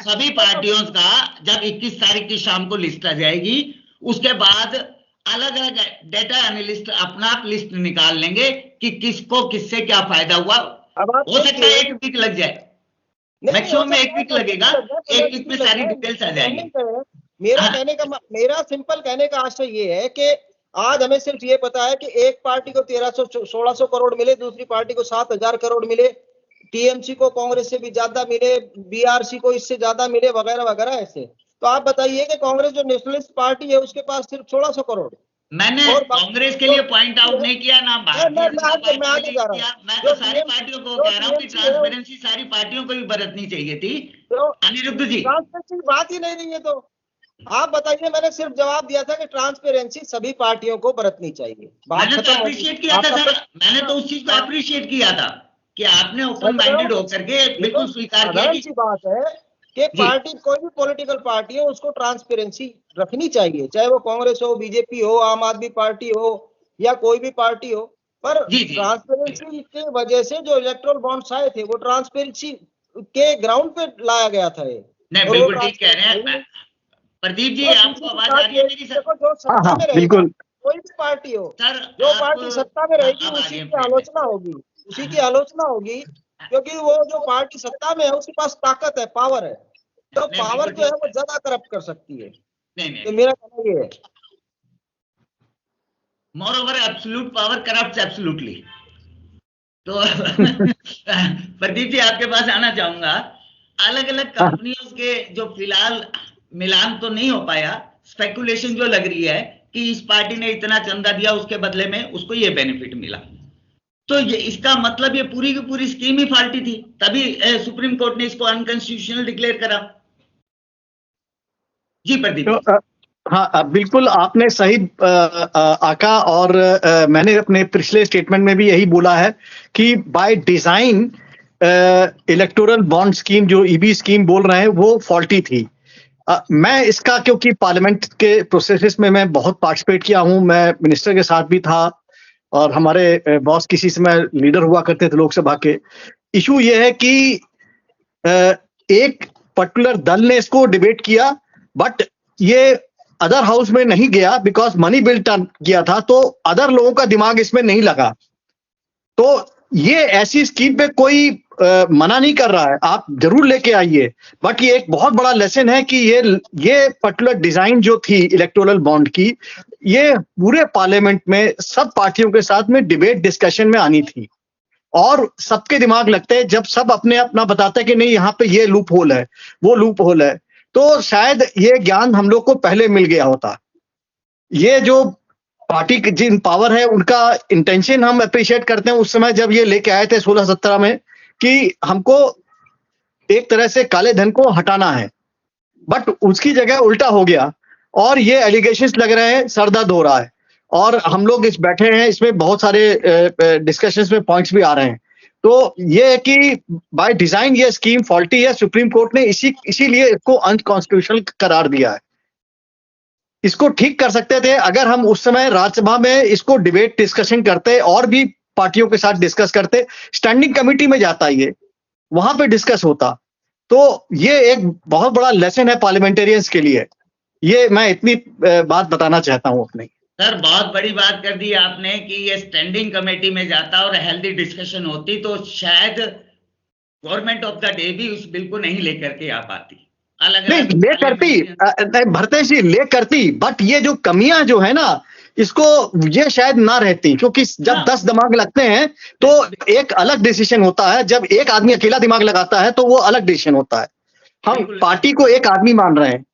सभी पार्टियों का जब 21 तारीख की शाम को लिस्ट आ जाएगी, उसके बाद अलग अलग डेटा एनालिस्ट अपना आप लिस्ट निकाल लेंगे कि किसको किससे क्या फायदा हुआ। हो सकता है 1 वीक लग जाए, मैक्सिमम में 1 वीक लगेगा, 1 वीक में सारी डिटेल्स आ जाएंगी। मेरा सिंपल कहने का आशय ये है कि आज हमें सिर्फ ये पता है कि एक पार्टी को 1600 करोड़ मिले, दूसरी पार्टी को 7000 करोड़ मिले, टीएमसी को कांग्रेस से भी ज्यादा मिले, बीआरसी को इससे ज्यादा मिले, वगैरह वगैरह ऐसे। तो आप बताइए कि कांग्रेस जो नेशनलिस्ट पार्टी है उसके पास सिर्फ 1600 करोड़। मैंने कांग्रेस के लिए पॉइंट आउट नहीं किया ना, मैं तो सारी पार्टियों को कह रहा हूँ कि ट्रांसपेरेंसी सारी पार्टियों को भी बरतनी चाहिए थी। अनिरुद्ध जी, ट्रांसपेरेंसी बात ही नहीं रही है, तो आप बताइए। मैंने सिर्फ जवाब दिया था कि ट्रांसपेरेंसी सभी पार्टियों को बरतनी चाहिए। मैंने तो अप्रिशिएट किया था सर, मैंने तो उस चीज को अप्रिशिएट किया था कि आपने ओपन माइंडेड होकर के बिल्कुल स्वीकार किया कि बात है कि पार्टी, कोई भी पॉलिटिकल पार्टी है उसको ट्रांसपेरेंसी रखनी चाहिए, चाहे वो कांग्रेस हो, बीजेपी हो, आम आदमी पार्टी हो या कोई भी पार्टी हो। पर ट्रांसपेरेंसी की वजह से जो इलेक्ट्रोल बॉन्ड्स आए थे वो ट्रांसपेरेंसी के ग्राउंड पे लाया गया था। नहीं, बिल्कुल ठीक कह रहे हैं प्रदीप जी, आपको आवाज आ रही है मेरी सर? बिल्कुल। कोई भी पार्टी हो, सर जो पार्टी सत्ता में रहेगी अब उसी आगे की आलोचना होगी, उसी की आलोचना होगी, क्योंकि वो जो पार्टी सत्ता में है उसके पास ताकत है, पावर है, तो नहीं, पावर बिल्कुल जो है वो ज्यादा करप्ट कर सकती है। नहीं तो मेरा कहना ये है, more over absolute power corrupts absolutely. तो प्रदीप जी आपके पास आना चाहूंगा। अलग अलग कंपनियों के जो फिलहाल मिलान तो नहीं हो पाया, स्पेकुलेशन जो लग रही है कि इस पार्टी ने इतना चंदा दिया उसके बदले में उसको ये बेनिफिट मिला, तो ये इसका मतलब ये पूरी की पूरी स्कीम ही फाल्टी थी, तभी सुप्रीम कोर्ट ने इसको अनकॉन्स्टिट्यूशनल डिक्लेयर करा। जी प्रदीप। तो हाँ, बिल्कुल आपने सही आका, और मैंने अपने पिछले स्टेटमेंट में भी यही बोला है कि by design electoral bond scheme जो ईबी स्कीम बोल रहे हैं वो फॉल्टी थी। मैं इसका, क्योंकि पार्लियामेंट के प्रोसेसेस में मैं बहुत पार्टिसिपेट किया हूं, मैं मिनिस्टर के साथ भी था और हमारे बॉस किसी समय लीडर हुआ करते थे लोकसभा के। इशू ये है कि एक पर्टिकुलर दल ने इसको डिबेट किया, बट ये अदर हाउस में नहीं गया बिकॉज मनी बिल टर्न किया था, तो अदर लोगों का दिमाग इसमें नहीं लगा। तो ये ऐसी स्कीम पे कोई मना नहीं कर रहा है, आप जरूर लेके आइए, बट ये एक बहुत बड़ा लेसन है कि ये पर्टिकुलर डिजाइन जो थी इलेक्टोरल बॉन्ड की, ये पूरे पार्लियामेंट में सब पार्टियों के साथ में डिबेट डिस्कशन में आनी थी, और सबके दिमाग लगते हैं जब सब अपने अपना बताते हैं कि नहीं यहाँ पे ये लूप होल है, वो लूप होल है, तो शायद ये ज्ञान हम लोग को पहले मिल गया होता। ये जो पार्टी की जिन पावर है उनका इंटेंशन हम अप्रिशिएट करते हैं उस समय जब ये लेके आए थे 16-17 में कि हमको एक तरह से काले धन को हटाना है, बट उसकी जगह उल्टा हो गया और ये एलिगेशंस लग रहे हैं, सर दर्द हो रहा है, और हम लोग इस बैठे हैं, इसमें बहुत सारे डिस्कशंस में पॉइंट्स भी आ रहे हैं। तो ये है कि बाय डिजाइन ये स्कीम फॉल्टी है, सुप्रीम कोर्ट ने इसीलिए इसको अनकॉन्स्टिट्यूशनल करार दिया है। इसको ठीक कर सकते थे अगर हम उस समय राज्यसभा में इसको डिबेट डिस्कशन करते और भी पार्टियों के साथ डिस्कस करते, स्टैंडिंग कमेटी में जाता, ये वहां पे डिस्कस होता। तो ये एक बहुत बड़ा लेसन है पार्लियामेंटेरियंस के लिए, ये मैं इतनी बात बताना चाहता हूं अपने। सर बहुत बड़ी बात कर दी आपने कि ये स्टैंडिंग कमेटी में जाता और हेल्दी डिस्कशन होती तो शायद गवर्नमेंट ऑफ द डे भी उस बिल को नहीं लेकर के आ पाती। अलग नहीं ले करती, भरतेश जी ले करती, बट ये जो कमियां जो है ना इसको ये शायद ना रहती, क्योंकि जब 10 दिमाग लगते हैं तो एक अलग डिसीजन होता है, जब एक आदमी अकेला दिमाग लगाता है तो वो अलग डिसीजन होता है। हम पार्टी को एक आदमी मान रहे हैं,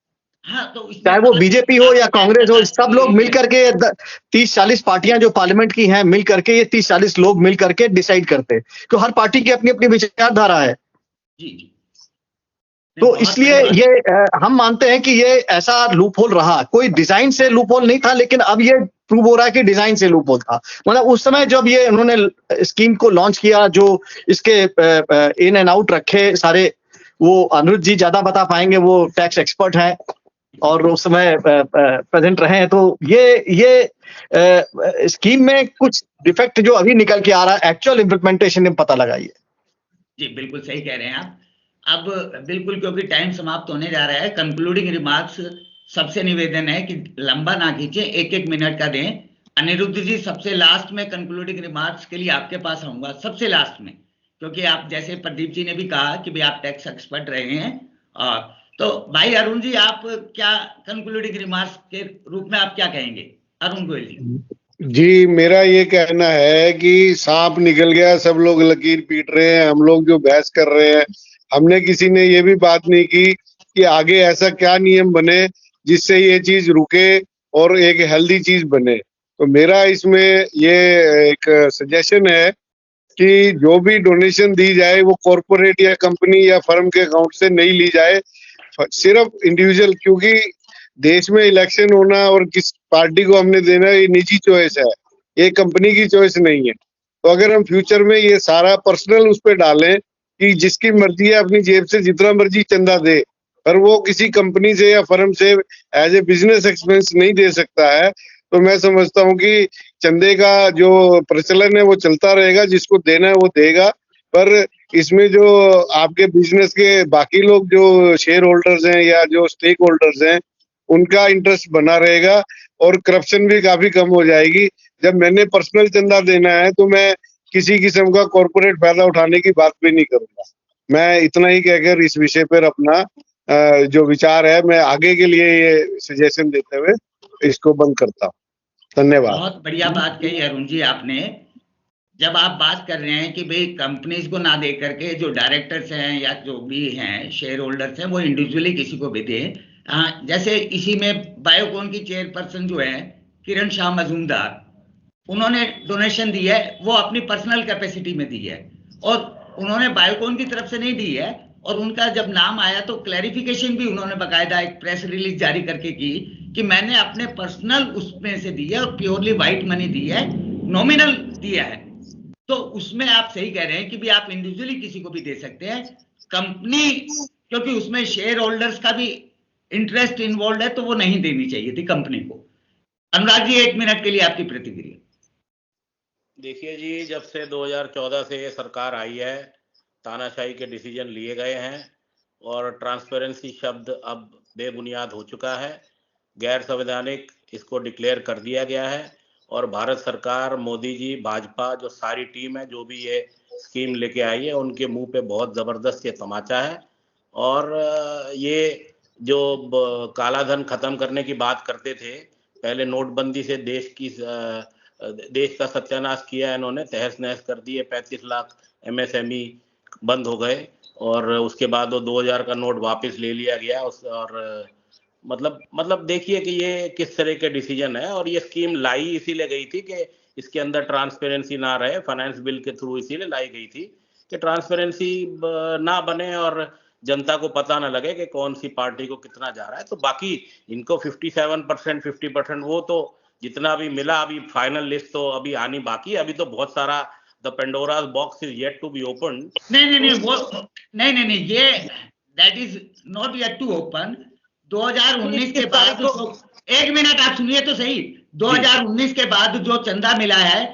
हाँ, तो चाहे वो बीजेपी हो या कांग्रेस हो, सब लोग मिल करके 30-40 पार्टियां जो पार्लियामेंट की हैं मिल करके, ये 30-40 लोग मिल करके डिसाइड करते हैं, तो हर पार्टी की अपनी अपनी विचारधारा है। जी। तो इसलिए ये हम मानते हैं कि ये ऐसा लूप होल रहा, कोई डिजाइन से लूप होल नहीं था, लेकिन अब ये प्रूव हो रहा है कि डिजाइन से लूप होल था। मतलब उस समय जब ये उन्होंने स्कीम को लॉन्च किया, जो इसके इन एंड आउट रखे सारे, वो अनिरुद्ध जी ज्यादा बता पाएंगे, वो टैक्स एक्सपर्ट हैं और उस समय प्रेजेंट रहे हैं। तो ये स्कीम में कुछ डिफेक्ट जो अभी निकल के आ रहा है, एक्चुअल इम्प्लीमेंटेशन में पता लगाइए। जी बिल्कुल सही कह रहे हैं आप। अब बिल्कुल क्योंकि टाइम समाप्त होने जा रहा है, कंक्लूडिंग रिमार्क्स सबसे निवेदन है कि लंबा ना खींचे, 1-1 मिनट का दें। अनिरुद्ध जी सबसे लास्ट में कंक्लूडिंग रिमार्क्स के लिए आपके पास आऊंगा, सबसे लास्ट में, क्योंकि आप जैसे प्रदीप जी ने भी कहा कि भाई आप टैक्स एक्सपर्ट रहे हैं, और तो भाई अरुण जी आप क्या कंक्लूडिंग रिमार्क्स के रूप में आप क्या कहेंगे? अरुण गोयल जी, मेरा ये कहना है कि सांप निकल गया, सब लोग लकीर पीट रहे हैं, हम लोग जो बहस कर रहे हैं, हमने किसी ने ये भी बात नहीं की कि आगे ऐसा क्या नियम बने जिससे ये चीज रुके और एक हेल्दी चीज बने। तो मेरा इसमें ये एक सजेशन है कि जो भी डोनेशन दी जाए वो कॉरपोरेट या कंपनी या फर्म के अकाउंट से नहीं ली जाए, सिर्फ इंडिविजुअल, क्योंकि देश में इलेक्शन होना और किस पार्टी को हमने देना ये निजी चॉइस है, ये कंपनी की चॉइस नहीं है। तो अगर हम फ्यूचर में ये सारा पर्सनल उस पर डालें कि जिसकी मर्जी है अपनी जेब से जितना मर्जी चंदा दे, पर वो किसी कंपनी से या फर्म से एज ए बिजनेस एक्सपेंस नहीं दे सकता है, तो मैं समझता हूँ कि चंदे का जो प्रचलन है वो चलता रहेगा, जिसको देना है वो देगा, पर इसमें जो आपके बिजनेस के बाकी लोग जो शेयर होल्डर्स हैं या जो स्टेक होल्डर्स हैं उनका इंटरेस्ट बना रहेगा। और करप्शन भी काफी कम हो जाएगी। जब मैंने पर्सनल चंदा देना है तो मैं किसी किस्म का कॉर्पोरेट फायदा उठाने की बात भी नहीं करूंगा। मैं इतना ही कहकर इस विषय पर अपना जो विचार है मैं आगे के लिए ये सजेशन देते हुए इसको बंद करता हूँ। धन्यवाद। बहुत बढ़िया बात कही अरुण जी आपने। जब आप बात कर रहे हैं कि भाई कंपनीज को ना दे करके जो डायरेक्टर्स हैं या जो भी हैं शेयर होल्डर्स हैं वो इंडिविजुअली किसी को भी दें। जैसे इसी में बायोकॉन की चेयरपर्सन जो है किरण शाह मजूमदार, उन्होंने डोनेशन दी है, वो अपनी पर्सनल कैपेसिटी में दी है और उन्होंने बायोकॉन की तरफ से नहीं दी है। और उनका जब नाम आया तो क्लैरिफिकेशन भी उन्होंने बकायदा एक प्रेस रिलीज जारी करके की कि मैंने अपने पर्सनल उसमें से दी है और प्योरली वाइट मनी दी है, नॉमिनल दिया है। तो उसमें आप सही कह रहे हैं कि भी आप इंडिविजुअली किसी को भी दे सकते हैं। कंपनी क्योंकि उसमें शेयर होल्डर्स का भी इंटरेस्ट इन्वॉल्व है तो वो नहीं देनी चाहिए थी कंपनी को। अनुराग जी 1 मिनट के लिए आपकी प्रतिक्रिया। देखिए जी, जब से 2014 से ये सरकार आई है तानाशाही के डिसीजन लिए गए हैं और ट्रांसपेरेंसी शब्द अब बेबुनियाद हो चुका है, गैर संवैधानिक इसको डिक्लेयर कर दिया गया है। और भारत सरकार, मोदी जी, भाजपा जो सारी टीम है जो भी ये स्कीम लेके आई है उनके मुंह पे बहुत ज़बरदस्त ये तमाचा है। और ये जो काला धन खत्म करने की बात करते थे, पहले नोटबंदी से देश का सत्यानाश किया इन्होंने, तहस नहस कर दिए, 35 लाख MSME बंद हो गए और उसके बाद वो 2000 का नोट वापस ले लिया गया। और मतलब देखिए कि ये किस तरह के डिसीजन है। और ये स्कीम लाई इसीलिए गई थी कि इसके अंदर ट्रांसपेरेंसी ना रहे, फाइनेंस बिल के थ्रू इसीलिए लाई गई थी कि ट्रांसपेरेंसी ना बने और जनता को पता ना लगे कि कौन सी पार्टी को कितना जा रहा है। तो बाकी इनको 57%, 50% वो तो जितना भी मिला, अभी फाइनल लिस्ट तो अभी आनी बाकी है। अभी तो बहुत सारा the Pandora's box is yet to be open. नहीं, ये that is not yet to open. 2019 के बाद, 1 मिनट आप सुनिए तो सही। 2019 के बाद जो चंदा मिला है,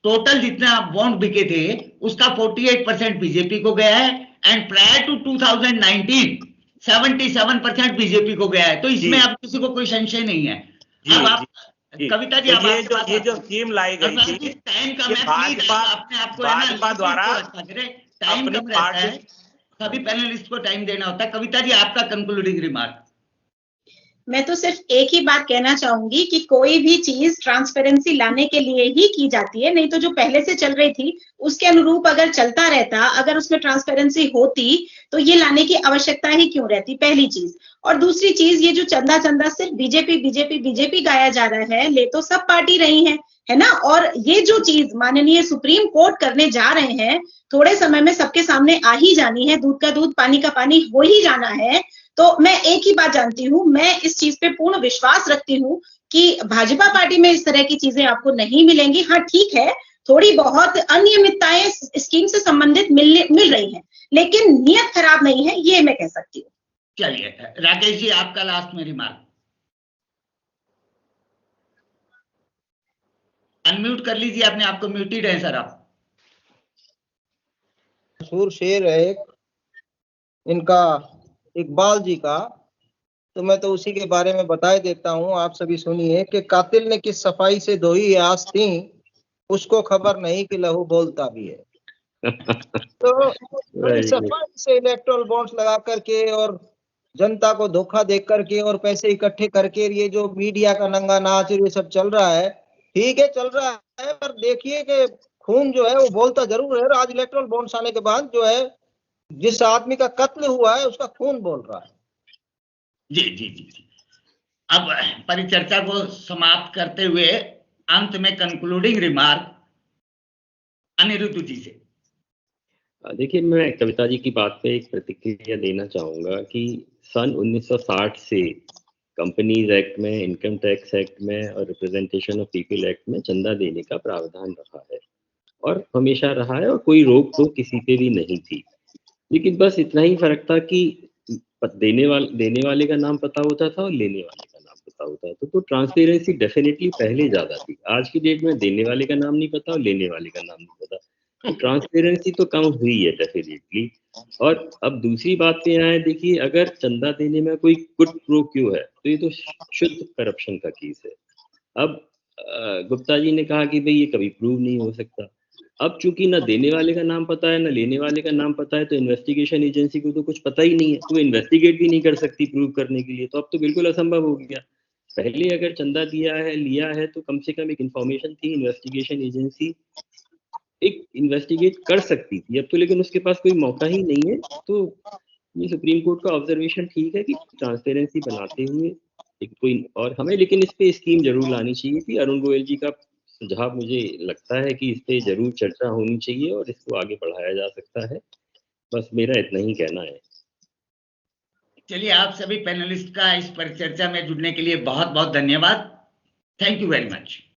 टोटल जितना बॉन्ड बिके थे उसका 48% बीजेपी को गया है एंड प्रायर टू 2019 77% बीजेपी को गया है। तो इसमें अब किसी को कोई संशय नहीं है। अब आप कविता जी, ये जो स्कीम लाई गई थी, टाइम का भाजपा द्वारा टाइम कम रहता है, सभी पैनलिस्ट को टाइम देना होता है। कविता जी आपका कंक्लूडिंग रिमार्क। मैं तो सिर्फ एक ही बात कहना चाहूंगी कि कोई भी चीज ट्रांसपेरेंसी लाने के लिए ही की जाती है, नहीं तो जो पहले से चल रही थी उसके अनुरूप अगर चलता रहता, अगर उसमें ट्रांसपेरेंसी होती तो ये लाने की आवश्यकता ही क्यों रहती, पहली चीज। और दूसरी चीज, ये जो चंदा सिर्फ बीजेपी गाया जा रहा है, ले तो सब पार्टी रही है ना। और ये जो चीज माननीय सुप्रीम कोर्ट करने जा रहे हैं, थोड़े समय में सबके सामने आ ही जानी है, दूध का दूध पानी का पानी हो ही जाना है। तो मैं एक ही बात जानती हूँ, मैं इस चीज पे पूर्ण विश्वास रखती हूँ कि भाजपा पार्टी में इस तरह की चीजें आपको नहीं मिलेंगी। हाँ ठीक है, थोड़ी बहुत अनियमितताएं स्कीम से संबंधित मिल रही हैं, लेकिन नियत खराब नहीं है, ये मैं कह सकती हूँ। चलिए राकेश जी आपका लास्ट में रिमार्क। अनम्यूट कर लीजिए अपने आपको, म्यूटेड है सर आप। मशहूर शेर है एक इनका, इकबाल जी का, तो मैं तो उसी के बारे में बता देता हूँ, आप सभी सुनिए कि कातिल ने किस सफाई से धोई आस थी, उसको खबर नहीं कि लहू बोलता भी है। तो सफाई से इलेक्ट्रल बॉन्ड्स लगा करके और जनता को धोखा दे करके और पैसे इकट्ठे करके ये जो मीडिया का नंगा नाच ये सब चल रहा है, ठीक है चल रहा है, पर देखिए कि खून जो है वो बोलता जरूर है। आज इलेक्ट्रल बॉन्ड्स आने के बाद जो है जिस आदमी का कत्ल हुआ है उसका खून बोल रहा है। जी। अब परिचर्चा को समाप्त करते हुए अंत में कंक्लूडिंग रिमार्क अनिरुद्ध जी से। देखिए, मैं कविता जी की बात पे एक प्रतिक्रिया देना चाहूंगा कि सन 1960 से कंपनीज एक्ट में, इनकम टैक्स एक्ट में और रिप्रेजेंटेशन ऑफ पीपल एक्ट में चंदा देने का प्रावधान रहा है और हमेशा रहा है और कोई रोक टोक किसी पे भी नहीं थी। लेकिन बस इतना ही फर्क था कि देने वाले का नाम पता होता था और लेने वाले का नाम पता होता था। तो ट्रांसपेरेंसी डेफिनेटली पहले ज्यादा थी। आज की डेट में देने वाले का नाम नहीं पता और लेने वाले का नाम नहीं पता, तो ट्रांसपेरेंसी तो कम हुई है डेफिनेटली। और अब दूसरी बात पे आए, देखिए अगर चंदा देने में कोई गुड प्रो क्यों है, तो ये तो शुद्ध करप्शन का केस है। अब गुप्ता जी ने कहा कि भाई ये कभी प्रूव नहीं हो सकता। अब चूंकि ना देने वाले का नाम पता है ना लेने वाले का नाम पता है, तो इन्वेस्टिगेशन एजेंसी को तो कुछ पता ही नहीं है, तो इन्वेस्टिगेट भी नहीं कर सकती प्रूव करने के लिए। तो अब तो बिल्कुल असंभव हो गया। पहले अगर चंदा दिया है लिया है तो कम से कम एक इंफॉर्मेशन थी, इन्वेस्टिगेशन एजेंसी एक इन्वेस्टिगेट कर सकती थी। अब तो लेकिन उसके पास कोई मौका ही नहीं है। तो ये सुप्रीम कोर्ट का ऑब्जर्वेशन ठीक है कि ट्रांसपेरेंसी बनाते हुए एक कोई, और हमें लेकिन इस पे स्कीम जरूर लानी चाहिए थी। अरुण गोयल जी का सुझाव मुझे लगता है कि इस पे जरूर चर्चा होनी चाहिए और इसको आगे बढ़ाया जा सकता है। बस मेरा इतना ही कहना है। चलिए, आप सभी पैनलिस्ट का इस परिचर्चा में जुड़ने के लिए बहुत बहुत धन्यवाद। Thank you very much.